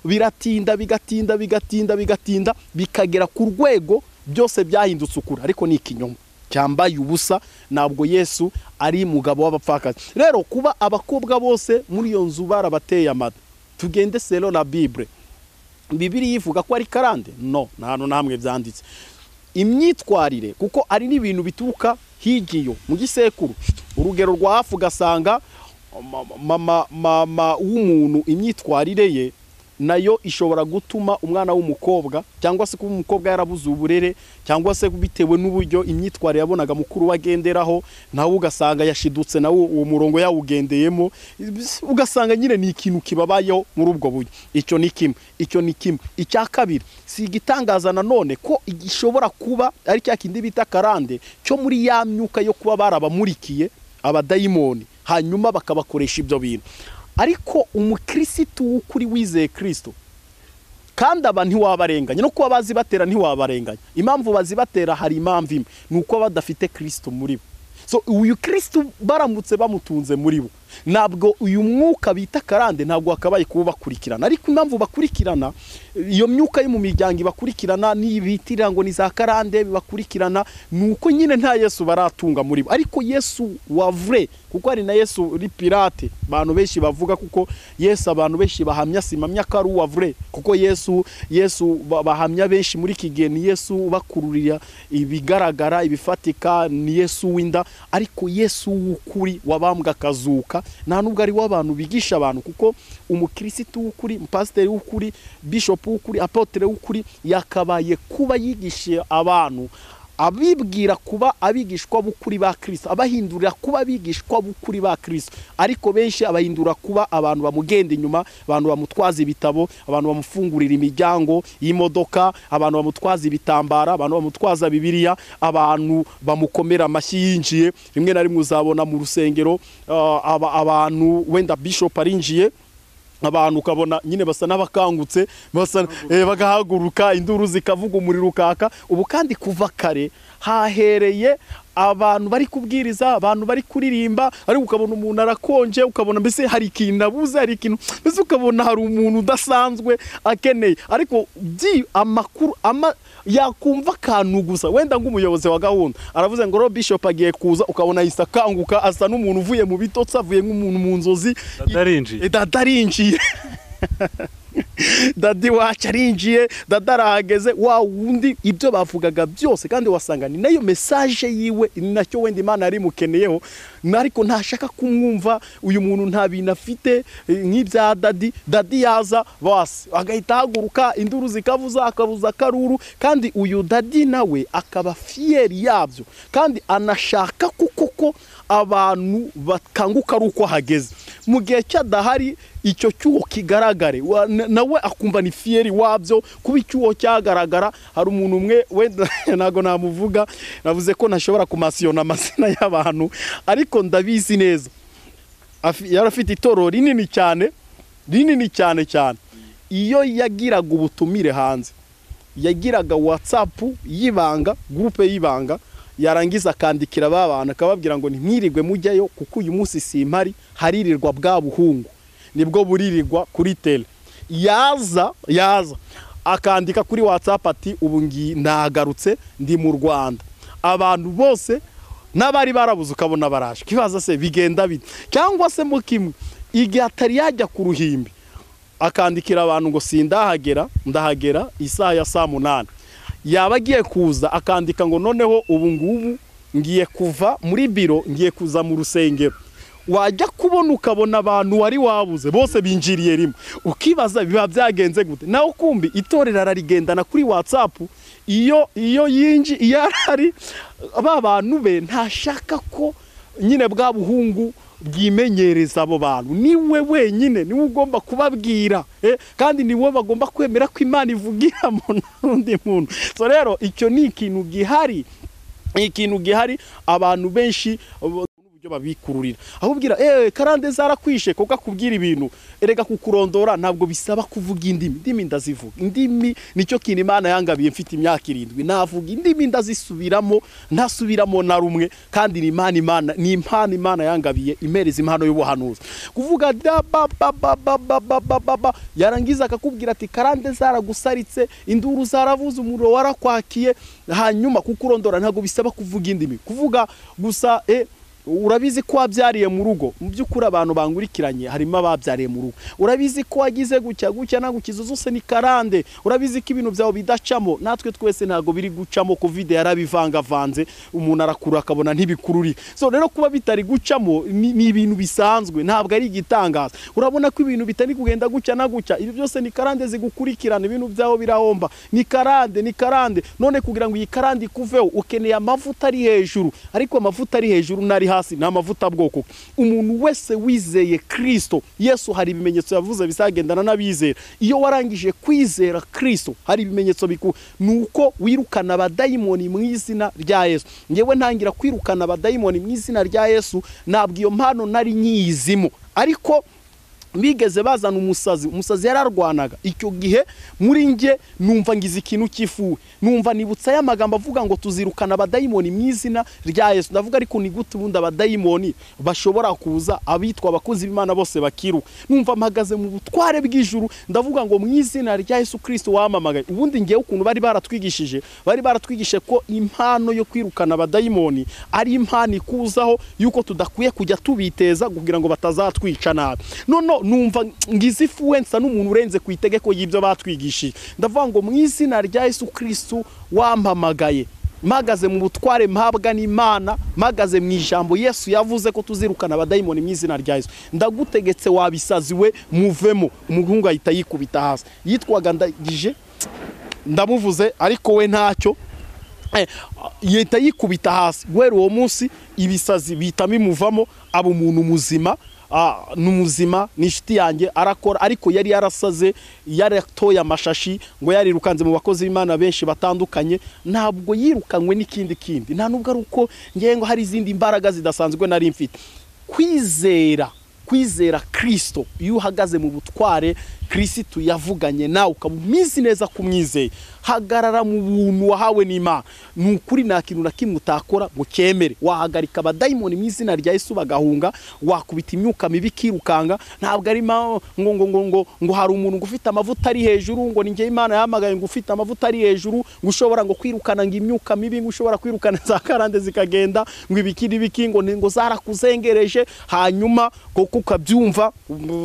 Biratinda bikagera ku rwego byose byahindutse ukuri, ariko ni ikinyoma cyambaye ubusa. Ntabwo Yesu ari umugabo w'abapfakazi. Rero kuba abakobwa bose muri iyo nzu barabateye amada, tugende selon la Bible. Bibiliya ivuga ko ari karande? No, nta hantu namwe byanditse. Imyitwarire, kuko ari n'ibintu bituruka higiyo mu gisekuru. Urugero rwa hafu ugasanga mama w'umuntu imyitwarire ye nayo ishobora gutuma umwana w'umukobwa, cyangwa se kuba umukobwa yarabuze uburere, cyangwa se bitewe n'uburyo imyitwarire yabonaga mukuru wagenderaho, nawe ugasanga yashidutse nawe uwo murongo yawugendeyemo, ugasanga nyine ni ikintu kibabayeho muri ubwo buryo. Icyo ni kimwe. Icya kabiri, si igitangaza nanone ko igishobora kuba ari cya kindi bita karande cyo muri ya myuka yo kuba barabamurikiye abadayimoni, hanyuma bakabakoresha ibyo bintu. Ariko umukristo w'ukuri wizeye Kristo, kandi aba ntiwabarenganya, no kuba bazibatera ntiwabarenganya. Impamvu bazibatera hari impamvu imwe, nuko badafite Kristo muri bo. So uyu Kristo baramutse bamutunze muri bo, ntabwo uyu mwuka bita karande ntabwo akabaye kuba bakurikirana. Ariko impamvu bakurikirana, iyo myuka yo mu miryango ibakurikirana n'ibitirira ngo ni za karande bibakurikirana, nuko nyine nta Yesu baratunga muri bo. Ariko Yesu wa vrai, kuko ari na Yesu ri pirate abantu benshi bavuga, kuko Yesu abantu benshi bahamya simamya ko ari uwa vrai, kuko Yesu bahamya benshi muri kigeni Yesu bakururira ibigaragara ibifatika, ni Yesu winda. Ariko Yesu w'ukuri wabambwa kazuka, nta nubwo ari w'abantu bigisha abantu, kuko umukristo w'ukuri, pastor w'ukuri, bishop w'ukuri, apotre w'ukuri yakabaye kuba yigisha abantu, abibwira kuba abigishwa b'ukuri ba Kristo, abahindurira kuba abigishwa b'ukuri ba Kristo. Ariko benshi abahindura kuba abantu bamugenda inyuma, abantu bamutwaza ibitabo, abantu bamufungurira imiryango y'imodoka, abantu bamutwaza ibitambara, abantu bamutwaza Bibiliya, abantu bamukomera amashyi yinjiye. Rimwe na rimwe uzabona mu rusengero abantu wenda bishop arinjiye, abantu ukabona nyine basa n'abakangutse, bagahaguruka, induru zikavuga, umuriro ukaka. Ubu kandi kuva kare hahereye abantu bari kubwiriza, abantu bari kuririmba, ariko ukabona umuntu arakonje, ukabona mbese hari ikintu abuze, hari ikintu mbese ukabona hari umuntu udasanzwe akeneye, ariko amakuru yakumva akantu gusa, wenda nk'umuyobozi wa gahunda aravuze ngo Bishop agiye kuza, ukabona ahise akanguka asa n'umuntu uvuye mu bitotsi, avuye nk'umuntu mu nzozi, dadarinjiye dadi wacu arinjiye, dada arahageze, wa wundi ibyo bavugaga byose, kandi wasanga ni nayo message yiwe, ni nacyo wenda Imana yari mukeneyeho, ariko ntashaka kumwumva uyu muntu nta bintu afite nk'ibya dadi yaza bose agahita haguruka, induru zikavuza, akabuza karuru, kandi uyu dadi nawe akaba fier yabyo, kandi anashaka kuko abantu bakanguka ari uko hageze, mu gihe cyadahari icyo cyuho kigaragare, nawe akumva ni fieri wabyo kuba icyuho cyagaragara. Hari umuntu umwe wenda nago namuvuga, navuze ko ntashobora kumasiyona amazina y'abantu, ariko ndabizi neza yarafite itorero rinini cyane cyane. Iyo yagiraga ubutumire hanze, yagiraga WhatsApp y'ibanga, groupe y'ibanga, yarangiza akandikira babana akababwira ngo ntimwirirwe mujyayo kuko uyu munsi simpari, haririrwa bwa buhungu, nibwo buririrwa kuri tele. Yaza akandika kuri WhatsApp ati ubu nagarutse ndi mu Rwanda, abantu bose n'abari barabuze ukabona baraje, kibaza se bigenda bite? Cyangwa se mu kimwe igihe atari yajya ku ruhimbi, akandikira abantu ngo ndahagera isaha ya 8:00, yaba agiye kuza akandika ngo noneho ubu ngubu ngiye kuva muri biro, ngiye kuza mu rusengero. Wajya kubona ukabona abantu wari wabuze bose binjiriye rimwe, ukibaza biba byagenze gute? Naho kumbi itorero ararigendana kuri WhatsApp, iyo ari aba bantu be ntashaka ko nyine bwa buhungu bwimenyereza abo bantu, niwe wenyine niwe ugomba kubabwira, kandi niwe bagomba kwemera ko Imana ivugira mu n'undi muntu. So rero icyo ni ikintu gihari, abantu benshi babikururira ahubwira karande zarakwishe kuko akubwira ibintu, erega kukurondora ntabwo bisaba kuvuga indimi ndazivuga. Indimi nicyo kintu Imana yangabiye, mfite imyaka 7 navuga indimi ndazisubiramo, ntasubiramo na rumwe, kandi ni Imana yangabiye imereza impano y'ubuhanuzi, kuvuga yarangiza akakubwira ati karande zaragusaritse, induru zaravuze, umuriro warakwakiye, hanyuma kukurondora ntabwo bisaba kuvuga indimi, kuvuga gusa urabizi ko wabyariye mu rugo, mu by'ukuri abantu bangurikiranye harimo ababyariye mu rugo, urabizi ko wagize gucya nagukiza zose ni karande, urabizi ko ibintu byawe bidacamo, natwe twese ntago biri gucamo, covid yarabivangavanze, umuntu arakura akabona ntibikururi. So rero kuba bitari gucamo ni ibintu bisanzwe, ntabwo ari igitangaza. Urabona ko ibintu bitari kugenda gucya nagucya, ibi byose ni karande zigukurikirana, ibintu byawe birahomba, ni karande. None kugira ngo iyi karande kuveho ukeneye amavuta ari hejuru, ariko amavuta ari hejuru nari hasi na mavuta bwoko. Umuntu wese wizeye Kristo Yesu, hari ibimenyetso yavuze bisagendana n'abizera. Iyo warangije kwizera Kristo, hari ibimenyetso nuko wirukana abadayimoni mu izina rya Yesu. Ngewe ntangira kwirukana abadayimoni mu izina rya Yesu, nabwo iyo mpano nari nyizimo, ariko bigeze bazana umusazi yararwanaga. Icyo gihe muri nge numva ngize ikintu kifuwe, numva nibutsa ya magambo avuga ngo tuzirukana abadayimoni mu izina rya Yesu. Ndavuga ariko ni gute ubundi abadayimoni bashobora kuza, abitwa abakozi b'Imana bose bakiruka? Numva mpagaze mu butware bw'ijuru, ndavuga ngo mu izina rya Yesu Kristo wamamagaye. Ubundi ngewe ukuntu bari baratwigishije ko impano yo kwirukana abadayimoni ari impano ikuzaho, yuko tudakwiye kujya tubiteza kugira ngo batazatwica nabi. Numva ngize influence n'umuntu urenze ku itegeko y'ibyo batwigishije. Ndavuga ngo mu izina rya Yesu Kristo wampamagaye, magaze mu butware mpabwa n'Imana, magaze mu ijambo Yesu yavuze ko tuzirukana abadayimoni mu izina rya Yesu. Ndagutegetse wabisaziwe muvemo. Umuhungu ahita yikubita hasi, yitwaga Ndagije, ndamuvuze ariko we ntacyo, yita yikubita hasi. Guhera uwo munsi ibisazi bitamo imuvamo, aba umuntu muzima, n'umuzima, nishiti yanjye arakora. Ariko yari yarasaze, yaratoye amashashi, ngo yarirukanze mu bakozi b'Imana benshi batandukanye. Ntabwo yirukanywe n'ikindi, nta nubwo ari uko ngiye ngo hari izindi imbaraga zidasanzwe nari mfite. Kwizera Kristo, iyo uhagaze mu butware Kristo yavuganye nawe ukamumizi neza kumwizeye, hagarara mu buntu wahawe n'Imana. Ni ukuri nta kintu na kimwe utakora ngo cyemere. Wahagarika abadayimoni mu izina rya Yesu bagahunga, wakubita imyuka mibi kirukanga. Ntabwo ari ngo hari umuntu ufite amavuta ari hejuru, ngo ninjye Imana yahamagaye ngo ufite amavuta ari hejuru, ngo ushobora ngo kwirukana ngo imyuka mibi, ngo ushobora kwirukana za karande zikagenda, ngo ibiki ngo zarakuzengereje, hanyuma koko ukabyumva.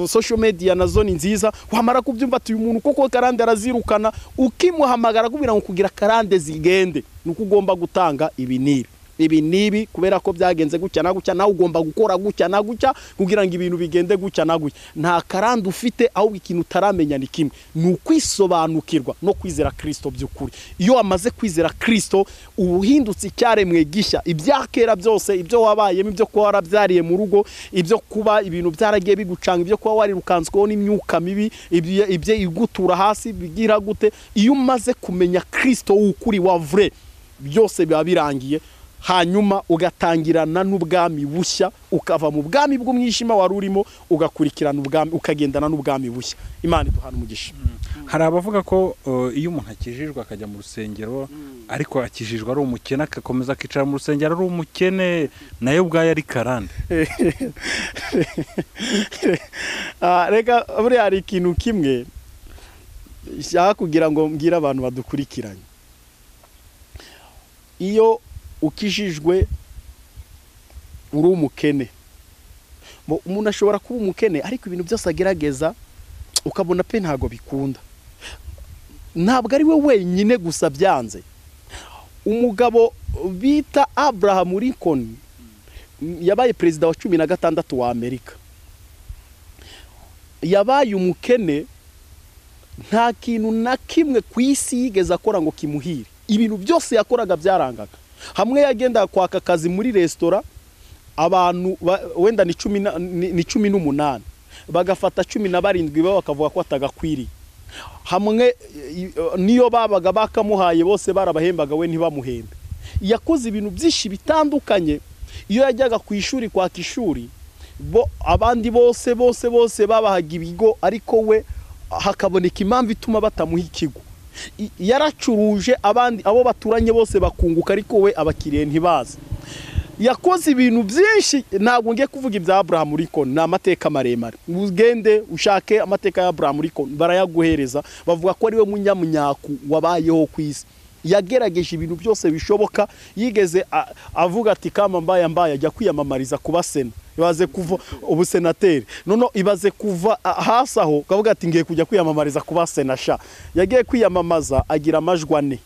Social media nazo ni nziza, wamara kubyumva ati uyu muntu koko karande arazirukana, ukimuhamagara kubira ngo kugira karande zigende, nuko ugomba gutanga ibi nibi kubera ko byagenze gutya na gutya, nawe ugomba gukora gutya na gutya kugira ngo ibintu bigende gutya na gutya. Nta karande ufite, aho ikintu utaramenya ni kimwe, ni ukwisobanukirwa no kwizera Kristo by'ukuri. Iyo wamaze kwizera Kristo ubuhindutse icyaremwe gishya, ibyakera byose, ibyo wabayemo, ibyo kuba warabyariye mu rugo, ibyo kuba ibintu byaragiye bigucanga, ibyo kuba warirukansweho n'imyuka mibi, ibyo igutura hasi bigira gute, iyo umaze kumenya Kristo w'ukuri wa vrai, byose biba birangiye. Hanyuma ugatangirana n'ubwami bushya, ukava mu bwami bw'umwijima wari urimo ugakurikirana ubwami, ukagendana n'ubwami bushya. Imana iduhana umugisha. Hari abavuga ko iyo umuntu akijijwe akajya mu rusengero, ariko akijijwe ari umukene, akakomeza akicara mu rusengero ari umukene, nayo ubwayo ari karande. Reka buriya hari ikintu kimwe nshaka kugira ngo mbwire abantu badukurikiranye. Iyo ukijijwe uri umukene, umuntu ashobora kuba umukene ariko ibintu byose agerageza ukabona pe ntago bikunda. Ntabwo ari we wenyine gusa byanze. Umugabo bita Abraham Lincoln yabaye perezida wa 16 wa Amerika, yabaye umukene, nta kintu na kimwe ku isi yigeze akora ngo kimuhire. Ibintu byose yakoraga byarangaga. Hamwe yagenda kwaka akazi muri restaurant, abantu wenda ni 18 bagafata 17 bakavuga ko atagakwiriye. Hamwe niyo babaga bakamuhaye bose barabahembaga we ntibamuhembe. Yakoze ibintu byinshi bitandukanye. Iyo yajyaga ku ishuri kwaka ishuri, abandi bose babahaga ibigo, ariko we hakaboneka impamvu ituma batamuha ikigo. Yaracuruje, abandi abo baturanye bose bakunguka, ariko we abakiriye ntibaza. Yakoze ibintu byinshi. Ntabwo ngiye kuvuga ibya Abraham Lincoln, ni amateka maremare. Ugende ushake amateka ya Abraham Lincoln barayaguhereza, bavuga ko ari we munyamunyaku wabayeho ku isi. Yagerageje ibintu byose bishoboka. Yigeze avuga ati kama mbaye ajya kwiyamamariza kuba sena, ibaze kuva ubusenateri, nono ibaze kuva hasi aho kavuga ati ngiye kujya kwiyamamariza kuba sena sha. Yagiye kwiyamamaza agira amajwi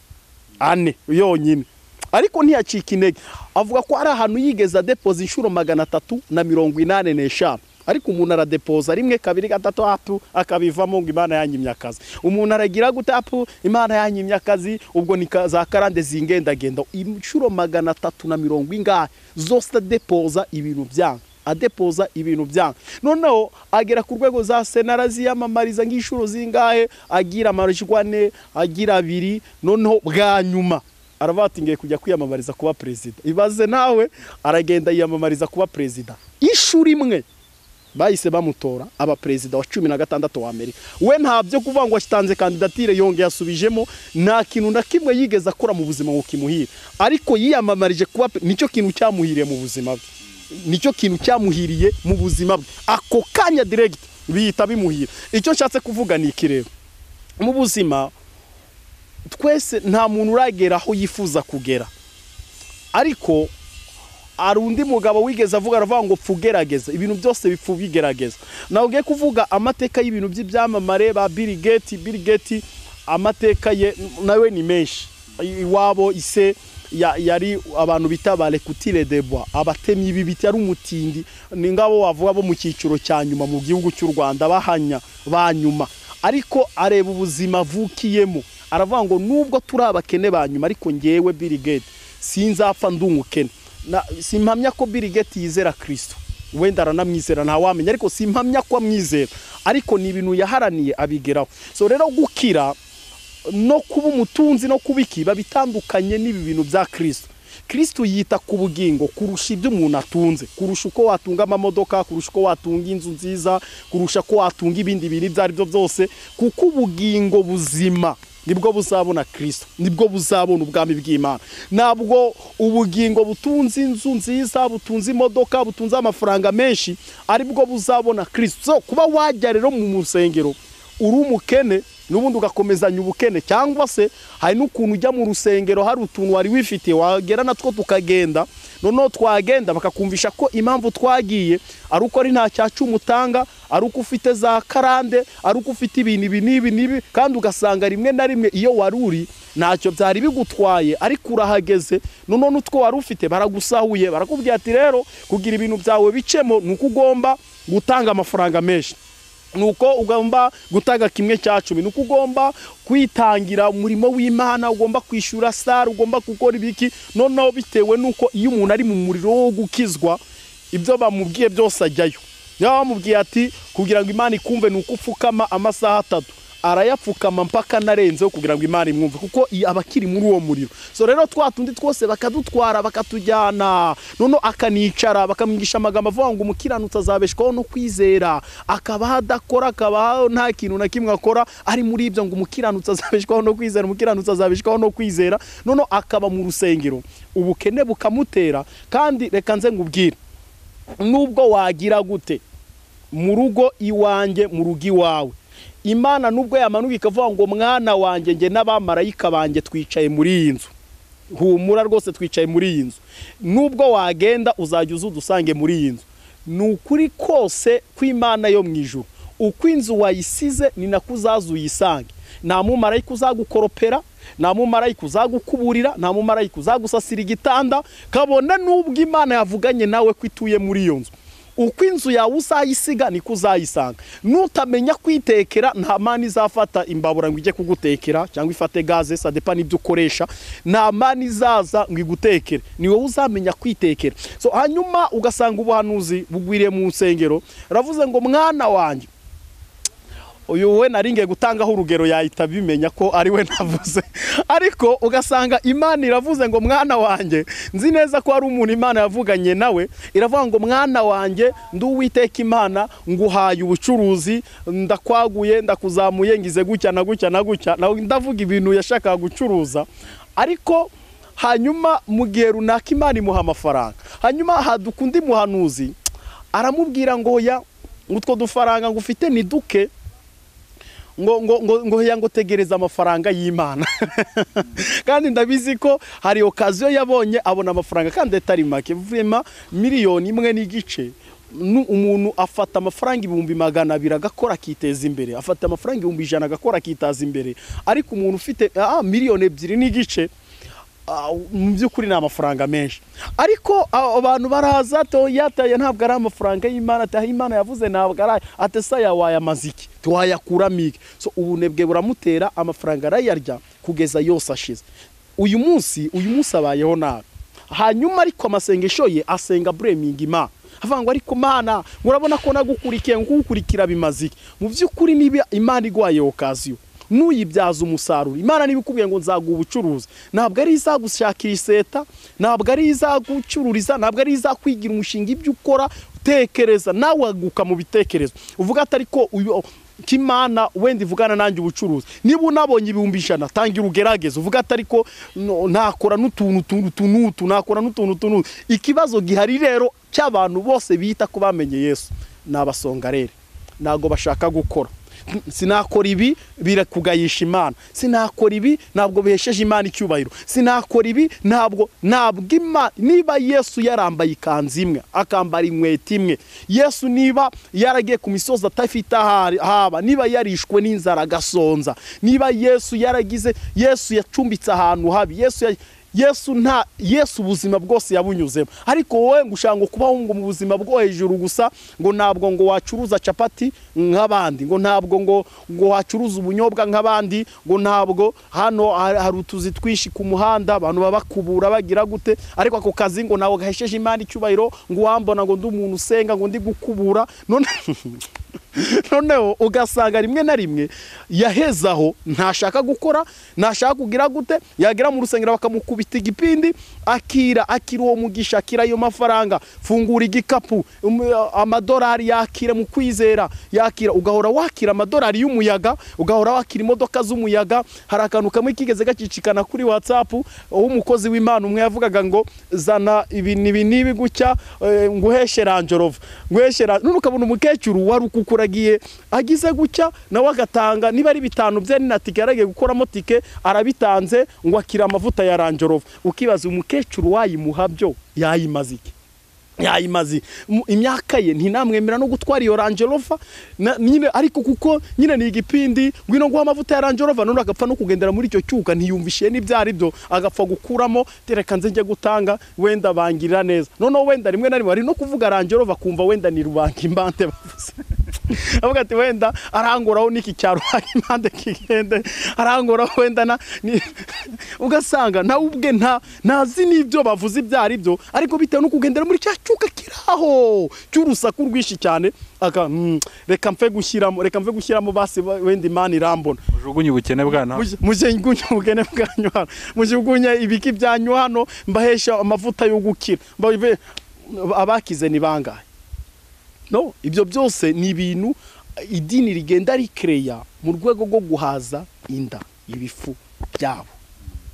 4 yonyine, ariko ntiyacika intege. Avuga ko ari ahantu yigeze depoza inshuro 385, ariko umuntu aradepoza rimwe kabiri gatatu akabivamo ngo Imana yanyimye akazi. Umuntu aragira gutapu Imana yanyimye akazi, ubwo ni za karande zingendagenda. Inshuro 380 zose depoza ibintu byanga, adepoza ibintu byanga. Noneho agera ku rwego za senarazi yamamariza ng'inshuro zingahe, agira amajwi 4, agira 2, noneho bwa nyuma aravuga ngiye kujya kwiyamamariza kuba perezida. Ibaze nawe, aragenda yiyamamariza kuba perezida. Inshuro imwe bahise bamutora aba perezida wa 16 wa Amerika. We ntabyo kuvuga ngo ashitanze kandidatire yongeye asubijemo, nta kintu na kimwe yigeze akora mu buzima ngo kimuhire, ariko yiyamamarije kuba nicyo kintu cyamuhiriye mu buzima bwe. Nicyo kintu cyamuhiriye mu buzima bwe, ako kanya direct bihita bimuhira. Icyo nshatse kuvuga ni ikireba mu buzima, twese nta muntu uragera aho yifuza kugera, ariko ari undi mugabo wigeze aravuga ngo pfugerageza ibintu byose bipfu bigerageza. Nawe ugiye kuvuga amateka y'ibintu by'ibyamamare ba Bill Gates, amateka ye nawe ni menshi. Iwabo ise yari abantu bita ba Lecutile de Bois, abatemyi bibiti, ari umutindi. Ni ngabo wavuga bo mu cyiciro cya nyuma mu gihugu cy'u Rwanda, bahanya banyuma, ariko areba ubuzima avukiyemo. Aravuga ngo nubwo turi abakene banyuma, ariko ngewe Bill Gates sinzapfa ndumukene. Simpamya ko Bill Gates yizera Kristo, wenda aranamwizera nta wamenya, ariko simpamya ko amwizera, ariko ni ibintu yaharaniye abigeraho. So rero gukira no kuba umutunzi no kubiki babitandukanye n'ibi bintu bya Kristo. Kristo yita ku bugingo kurusha ibyo umuntu atunze, kurusha uko watunga amamodoka, kurusha uko watunga inzu nziza, kurusha ko watunga ibindi bintu ibyo ari byo byose, kuko ubugingo buzima nibwo buzabona Kristo, nibwo buzabona ubwami bw'Imana. Nabwo ubugingo butunze inzu nziza, butunze imodoka, butunze amafaranga menshi aribwo buzabona Kristo. So kuba wajya rero mu rusengero uri umukene n'ubundi ugakomezanya ubukene, cyangwa se hari n'ukuntu ujya mu rusengero hari utuntu wari wifitiye wagera natwo tukagenda, noneho twagenda bakakumvisha ko impamvu twagiye ari uko ari nta cyacu umutanga, ari uko ufite za karande, ari uko ufite ibintu ibi n'ibi, kandi ugasanga rimwe na rimwe iyo wari uri ntacyo byari bigutwaye, ariko urahageze noneho n'utwo wari ufite baragusahuye, barakubwira ati rero kugira ibintu byawe bicemo nuko ugomba gutanga amafaranga menshi, nuko ugomba gutanga 1/10, nuko ugomba kwitangira umurimo w'Imana, ugomba kwishura star, ugomba gukora ibiki. Noneho bitewe nuko iyo umuntu ari mu muriro wo gukizwa ibyo bamubwiye byose ajyayo. Bamubwiye ati kugira ngo Imana ikumve nuko upfukama amasaha 3, arayapfukama mpaka narenzeho kugira ngo Imana imwumve, kuko abakiri muri uwo muriro. So rero twatundi twose bakadutwara bakatujyana, noneho akanicara bakamwigisha amagambo avuga ngo umukiranutsi azabeshwaho no kwizera, akaba adakora, akaba nta kintu na kimwe akora, ari muri ibyo ngo umukiranutsi azabeshwaho no kwizera, umukiranutsi azabeshwaho no kwizera. Noneho akaba mu rusengero ubukene bukamutera. Kandi reka nze ngubwire, nubwo wagira gute mu rugo iwanjye, mu rugo iwawe, Imana nubwo yamanuka ikavuga ngo mwana wanjye nge n'abamarayika banjye twicaye muri iyi nzu, humura rwose twicaye muri iyi nzu, nubwo wagenda uzajya udusange muri iyi nzu. Ni ukuri kose kw'Imana yo mu ijuru, uko inzu wayisize ni nako uzaza uyisange. Nta mumarayika uzagukoropera, nta mumarayika uzagukuburira, nta mumarayika uzagusasira igitanda, kabone nubwo Imana yavuganye nawe ko ituye muri iyo nzu. Uko inzu yawe uzayisiga niko uzayisanga. Nutamenya kwitekera, nta mani izafata imbabura ngo ijye kugutekera, cyangwa ifate gaze, ça dépend n'ibyo ukoresha. Nta mani izaza ngo igutekere, ni wowe uzamenya kwitekera. So hanyuma ugasanga ubuhanuzi bugwiriye mu nsengero, ravuze ngo mwana wanjye, uyu we naringiye gutangaho urugero yahita bimenya ko ari we navuze, ariko ugasanga Imana iravuze ngo mwana wanjye, nzi neza ko ari umuntu Imana yavuganye nawe, iravuga ngo mwana wanjye ndi Uwiteka Imana, nguhaye ubucuruzi, ndakwaguye, ndakuzamuye, ngize gutya na gutya na gutya. Nawe ndavuga ibintu yashakaga gucuruza, ariko hanyuma mu gihe runaka Imana imuha amafaranga. Hanyuma haduka undi muhanuzi aramubwira ngo ya utwo dufaranga ngo ufite ni duke, ngo tegereza amafaranga y'Imana. Kandi ndabizi ko hari okaziyo yabonye abona amafaranga kandi atari make, vrema 1.5 miliyoni. Umuntu afata amafaranga 200,000 agakora akiteza imbere, afata amafaranga 100,000 agakora akitaza imbere, ariko umuntu ufite 2.5 miliyoni mu by'ukuri ni amafaranga menshi. Ariko abantu baraza to yataye ntabwo ari amafaranga y'Imana, taha Imana yavuze ntabwo ari atesa yawaye amaziki twayakuramo iki. So ubunebwe buramutera, amafaranga arayarya kugeza yose ashize. Uyu munsi abayeho nabi. Hanyuma ariko amasengesho ye asenga blaming Imana, avuga ngo ariko Mana murabona ko nagukurikiye, ngukurikira bimaziki. Mu by'ukuri niba Imana igwaye okaziyo nuyibyaza umusaruro, Imana nibikubwiye ngo nzaguha ubucuruzi, ntabwo ari izagushakira iseta, ntabwo ari izagucururiza, ntabwo ari izakwigira umushinga ibyo ukora. Tekereza nawe waguka mu bitekerezo, uvuga atari ko Kimana wenda ivugana nanjye ubucuruzi. Niba unabonye 100,000 tangira ugerageze, uvuga atari ko nakora n'utuntu nakora n'utuntu. Ikibazo gihari rero cy'abantu bose bita ko bamenye Yesu n'abasongarere, nago bashaka gukora. Sinakora ibi birakugayisha Imana, sinakora ibi ntabwo behesheje Imana icyubahiro, sinakora ibi ntabwo Imana. Niba Yesu yarambaye ikanzu imwe akambara inkweto imwe, Yesu niba yaragiye ku misozi atafite haba, niba yarishwe n'inzara agasonza, niba Yesu yacumbitse ahantu habi, Yesu ubuzima bwose yabunyuzemo. Ariko wowe ngushanga kubaho ngo mu buzima bwo hejuru gusa, ngo ntabwo ngo wacuruza capati nk'abandi, ngo ntabwo ngo wacuruza ubunyobwa nk'abandi, ngo ntabwo hano hari utuzi twishi ku muhanda abantu babakubura bagira gute, ariko ako kazi ngo nawe gahesheje Imana icyubahiro, ngo wambona ngo ndi umuntu usenga ngo ndi gukubura. None noneho ugasanga rimwe na rimwe yahezaho ntashaka gukora, ntashaka kugira gute, yagera mu rusengero bakamukubita igipindi, akira uwo mugisha, akira ayo mafaranga, fungura igikapu, amadolari yakira mu kwizera, yakira, ugahora wakira amadolari y'umuyaga, ugahora wakira imodoka z'umuyaga. Hari akantu kamwe kigeze gacicikana kuri WhatsApp, umukozi w'Imana umwe yavugaga ngo zana ibi nibi gutya, nguheshe Range Rover, none ukabona umukecuru wari ukukuragiye agize gutya, nawe agatanga niba ari 5 bye ni natike yaragiye gukoramo tike, arabitanze ngo akira amavuta ya Range Rover. Ukibaza umukecuru wayimuha byo yayimaze iki? Yayimazi imyaka ye ntinamwemera no gutwara iyo Range Rover nyine, ariko kuko nyine ni igipindi ngwino ngo amavuta ya Range Rover, none agapfa no kugendera muri icyo cyuka, ntiyumvishiye n'ibyari byo, agapfa gukuramo tereka nze njye gutanga, wenda bangirira neza. None wenda rimwe na rimwe ari no kuvuga Range Rover kumva wenda ni rubanga imbante bavuze avuga ati wenda arangoraho niki cyaro impande kigende, arangoraho wenda ugasanga nawe ubwe ntazi n'ibyo bavuze ibyari byo, ariko bitewe no kugendera muri cyuka kiraho cy'urusaku rwishi cyane, aka reka mfe gushyiramo basi wenda Imana irambona, mujugunye ubukene bwana, mujugunye ubukene bwanyu hano, mujugunye ibiki byanyu hano, mbahesha amavuta yo gukira. Abakize ni bangahe? No, ibyo byose ni ibintu idini rigenda rikreya mu rwego rwo guhaza inda ibifu byabo.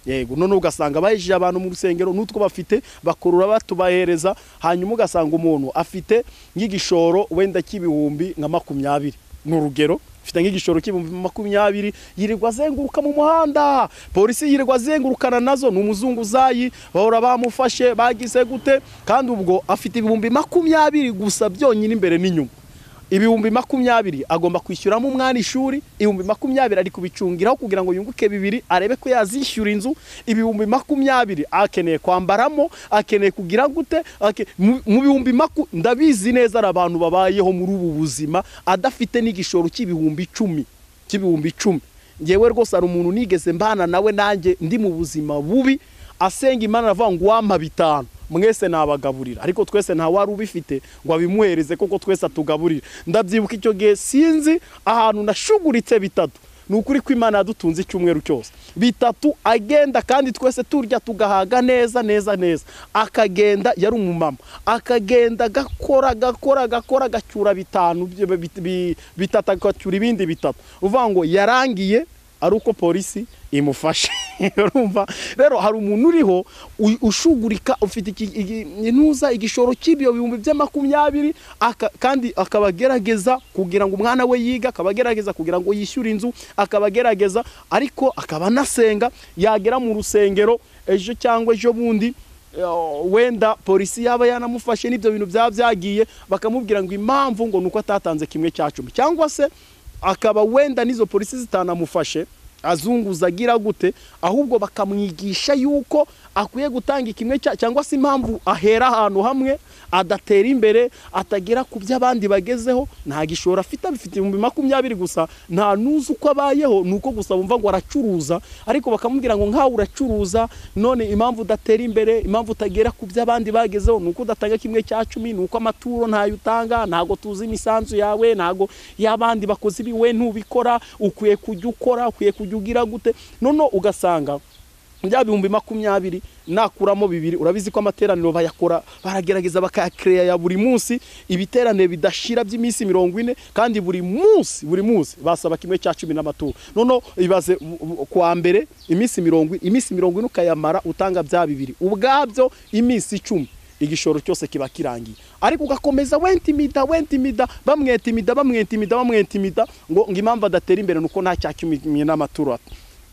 Yego, none ugasanga bahejeje abantu mu rusengero n'utwo bafite bakorura batubahereza, hanyuma ugasanga umuntu afite nk'igishoro wenda cy'ibihumbi nka 20, n'urugero afite nk'igishoro cy'ibihumbi 20, yirirwa azenguruka mu muhanda, polisi yirirwa azengurukana nazo, n'umuzunguzayi bahora bamufashe bagize gute, kandi ubwo afite ibihumbi 20 gusa byonyine imbere n'inyuma. Ibihumbi 20 agomba kwishyuramo umwana ishuri, ibihumbi 20 ari kubicungiraho kugira ngo yunguke 2 arebe ko yazishyura inzu, ibihumbi 20 akeneye kwambaramo, akeneye kugira gute, mu bihumbi ndabizi neza ari abantu babayeho muri ubu buzima adafite n'igishoro cy'ibihumbi 10. Ngewe rwose ari umuntu nigeze mbana nawe nanjye ndi mu buzima bubi, asenga Imana avuga ngo wampa 5 mwese nabagaburira, ariko twese nta wari ubifite ngo abimuhereze koko twese atugaburira. Ndabyibuka icyo gihe sinzi ahantu nashuguritse 3, nukuri ko Imana yadutunze icyumweru cyose 3 agenda, kandi twese turya tugahaga neza, akagenda yari umumama, akagenda gakora gacyura 5 bitatu ibindi 3, uvuga ngo yarangiye ari uko polisi imufashe. Urumva rero hari umuntu uriho ushugurika ufite intuza igishoro cy'ibyo bihumbi bya 20, kandi akabagerageza kugira ngo umwana we yiga, akabagerageza kugira ngo yishyure inzu, akabagerageza, ariko akaba nasenga, yagera mu rusengero ejo cyangwa ejo bundi wenda polisi yaba yanamufashe n'ibyo bintu byagiye, bakamubwira ngo impamvu ngo nuko atatanze 1/10, cyangwa se akaba wenda nizo polisi zitanamufashe azunguza agira gute, ahubwo bakamwigisha yuko akwiye gutanga 1 cyangwa se impamvu ahera ahantu hamwe adatera imbere, atagera ku by'abandi bagezeho, nta gishoro afite, bifite 20 gusa, nta nuzu uko abayeho, nuko gusa bumva ngo aracuruza, ariko bakamubwira ngo nkawe uracuruza, none impamvu udatera imbere, impamvu utagera ku by'abandi bagezeho, nuko udatanga 1/10, nuko amaturo ntayo utanga, ntago tuzi imisanzu yawe, ntago y'abandi bakozi biwe ntubikora, ukwiye kujya ukora, ukwiye kujya ugira gute. None ugasanga bya bihumbi 20 nakuramo 2, urabizi ko amateraniro bayakora, baragerageza bakayakreya ya buri munsi, ibiterane bidashira by'iminsi 40, kandi buri munsi basaba 1/10 n'amaturo. None ibaze kwa mbere iminsi 40 ukayamara utanga bya 2, ubwabyo iminsi 10 igishoro cyose kiba kirangiye, ariko ugakomeza wentimida bamwetimida ngo impamvu adatera imbere nuko nta cyakimye n'amaturo.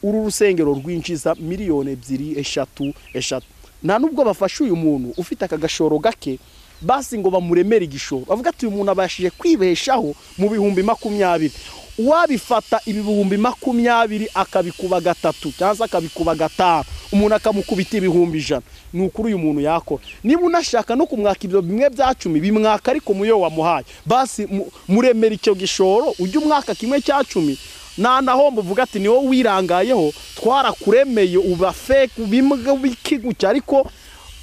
Uru rusengero rwinjiza miliyoni 2, 3, nta nubwo bafasha uyu muntu ufite akagashoro gake, basi ngo bamuremere igishoro, bavuga ati uyu muntu abashije kwibeshaho mu bihumbi 20, wabifata ibihumbi 20 akabikuba 3 cyangwa akabikuba 5, umuntu akamukubita ibihumbi 100, nukuri uyu muntu yakora. Niba unashaka no kumwaka ibyo bimwe bya 10 bimwaka, ariko muyo wamuhaye basi muremera icyo gishoro, ujye umwaka 1/10, naho mvuga ati ni wowe wirangayeho, twarakuremeye uba fake bimwe bikigucya, ariko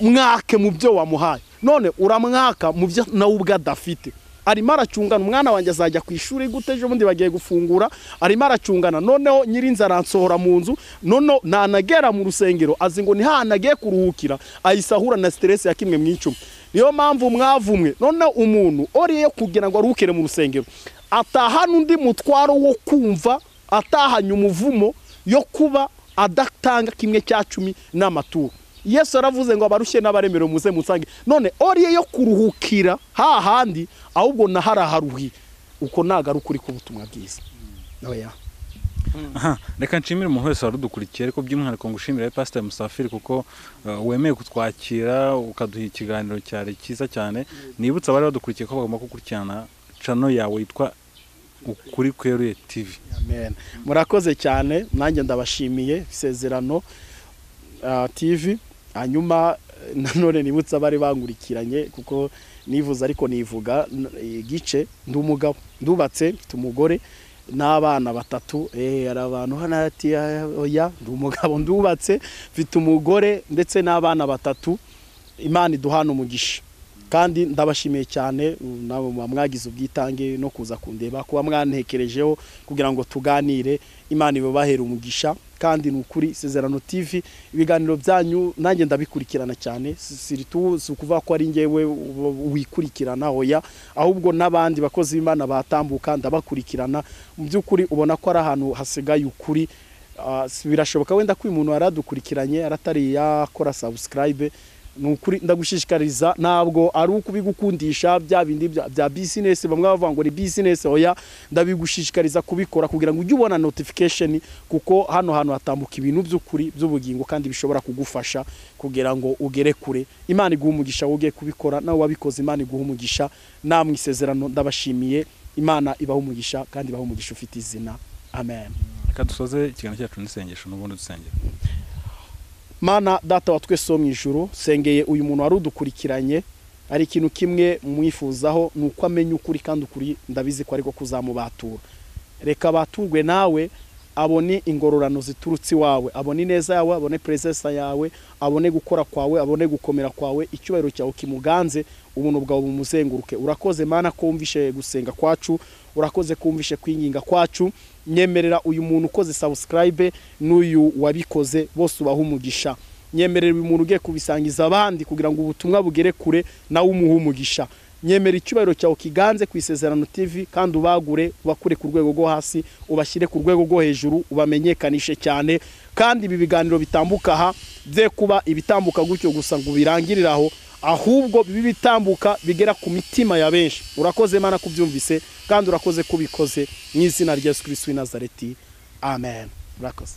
mwake mu byo wamuhaye. None uramwaka mu byo nawe ubwa dafite, arimo aracungana umwana wanjye azajya ku ishuri gute ejo bundi bagiye gufungura arimo aracungana noneho nyirinzara ansohora mu nzu noneho nanagera mu rusengero azi ngo ni hanagiye kuruhukira ayisahura na stress ya kimwe mu icumi niyo mpamvu mwavumwe noneho umuntu oriye kugira ngo aruhukire mu rusengero ataha n'undi mutwaro wo kumva atahanye umuvumo yo kuba adatanga kimwe cya 10 n'amaturo Yesu aravuze ngo abarushye n'abaremero muze musange none oriye yo kuruhukira hahandi ahubwo naharaharuhi uko nagaruka uri ku butumwa bwiza oya reka nshimire umuntu wese warudukurikiye ariko by'umwihariko ngushimira Pastor Musafiri kuko wemeye kutwakira ukaduha ikiganiro cyari cyiza cyane nibutsa abari badukurikiye ko bagomba gukurikirana channel yawe yitwa Ukuri Kweruye TV. Amen. Murakoze cyane nanjye ndabashimiye Isezerano TV hanyuma nanone nibutsa bari bangurikiranye kuko nivuza ariko nivuga igice ndi umugabo ndubatse mfite umugore n'abana batatu ari abantu hano ati oya ndi umugabo ndubatse mfite umugore ndetse n'abana batatu Imana iduhana umugisha kandi ndabashimiye cyane nabo mwagize ubwitange no kuza kundeba kuba mwantekerejeho kugira ngo tuganire Imana ibabahera umugisha kandi nukuri Isezerano TV ibiganiro byanyu nanjye ndabikurikirana cyane siritu sukuva ko ari ngewe wikurikirana hoya ahubwo nabandi bakozi b'Imana batambuka ndabakurikirana mu byukuri ubona ko ari ahantu hasigaye ukuri birashoboka wenda ko umuntu aradukurikiranye aratari yakora subscribe nukuri ndagushishikariza ntabwo ari ukubigukundisha bya bindi bya business bamwe bavuga ngo ni business oya ndabigushishikariza kubikora kugira ngo ujye ubona notification kuko hano hatambuka ibintu by'ukuri by'ubugingo kandi bishobora kugufasha kugira ngo ugere kure Imana iguha umugisha woge kubikora nawe wabikoze Imana iguha umugisha namwe Isezerano ndabashimiye Imana ibaha umugisha kandi ibaha umugisha ufite izina amen. Kadusoze ikiganiro cyacu n'isengesho n'ubundi dusengera. Mana data wa twese wo mu ijuru sengeye uyu muntu warudukurikiranye ari ikintu kimwe mwifuzaho nuko amenya ukuri kandi ukuri ndabizi ko ariko kuzamubatura reka baturwe nawe abone ingororano ziturutse iwawe abone ineza yawe abone presence yawe abone gukora kwawe abone gukomera kwawe icyubahiro cyawe kimuganze ubuntu bwawe bumuzenguruke urakoze Mana kumvishe gusenga kwacu urakoze kumvishe kwinginga kwacu nyemerera uyu muntu ukoze subscribe n'uyu wabikoze bose ubaha umugisha nyemerera uyu muntu ugiye kubisangiza abandi kugira ngo ubutumwa bugere kure nawe umuha umugisha nyemera icyubahiro cyawe kiganze ku Isezerano TV kandi ubagure bakure ku rwego rwo hasi ubashyire ku rwego rwo hejuru ubamenyekanishe cyane kandi ibi biganiro bitambuka aha bye kuba ibitambuka gutyo gusa ngo birangiriraho ahubwo bibi bitambuka bigera ku mitima ya benshi urakoze Mana kubyumvise kandi urakoze kubikoze mu izina rya Yesu Kristo w'i Nazareti amen. Urakoze.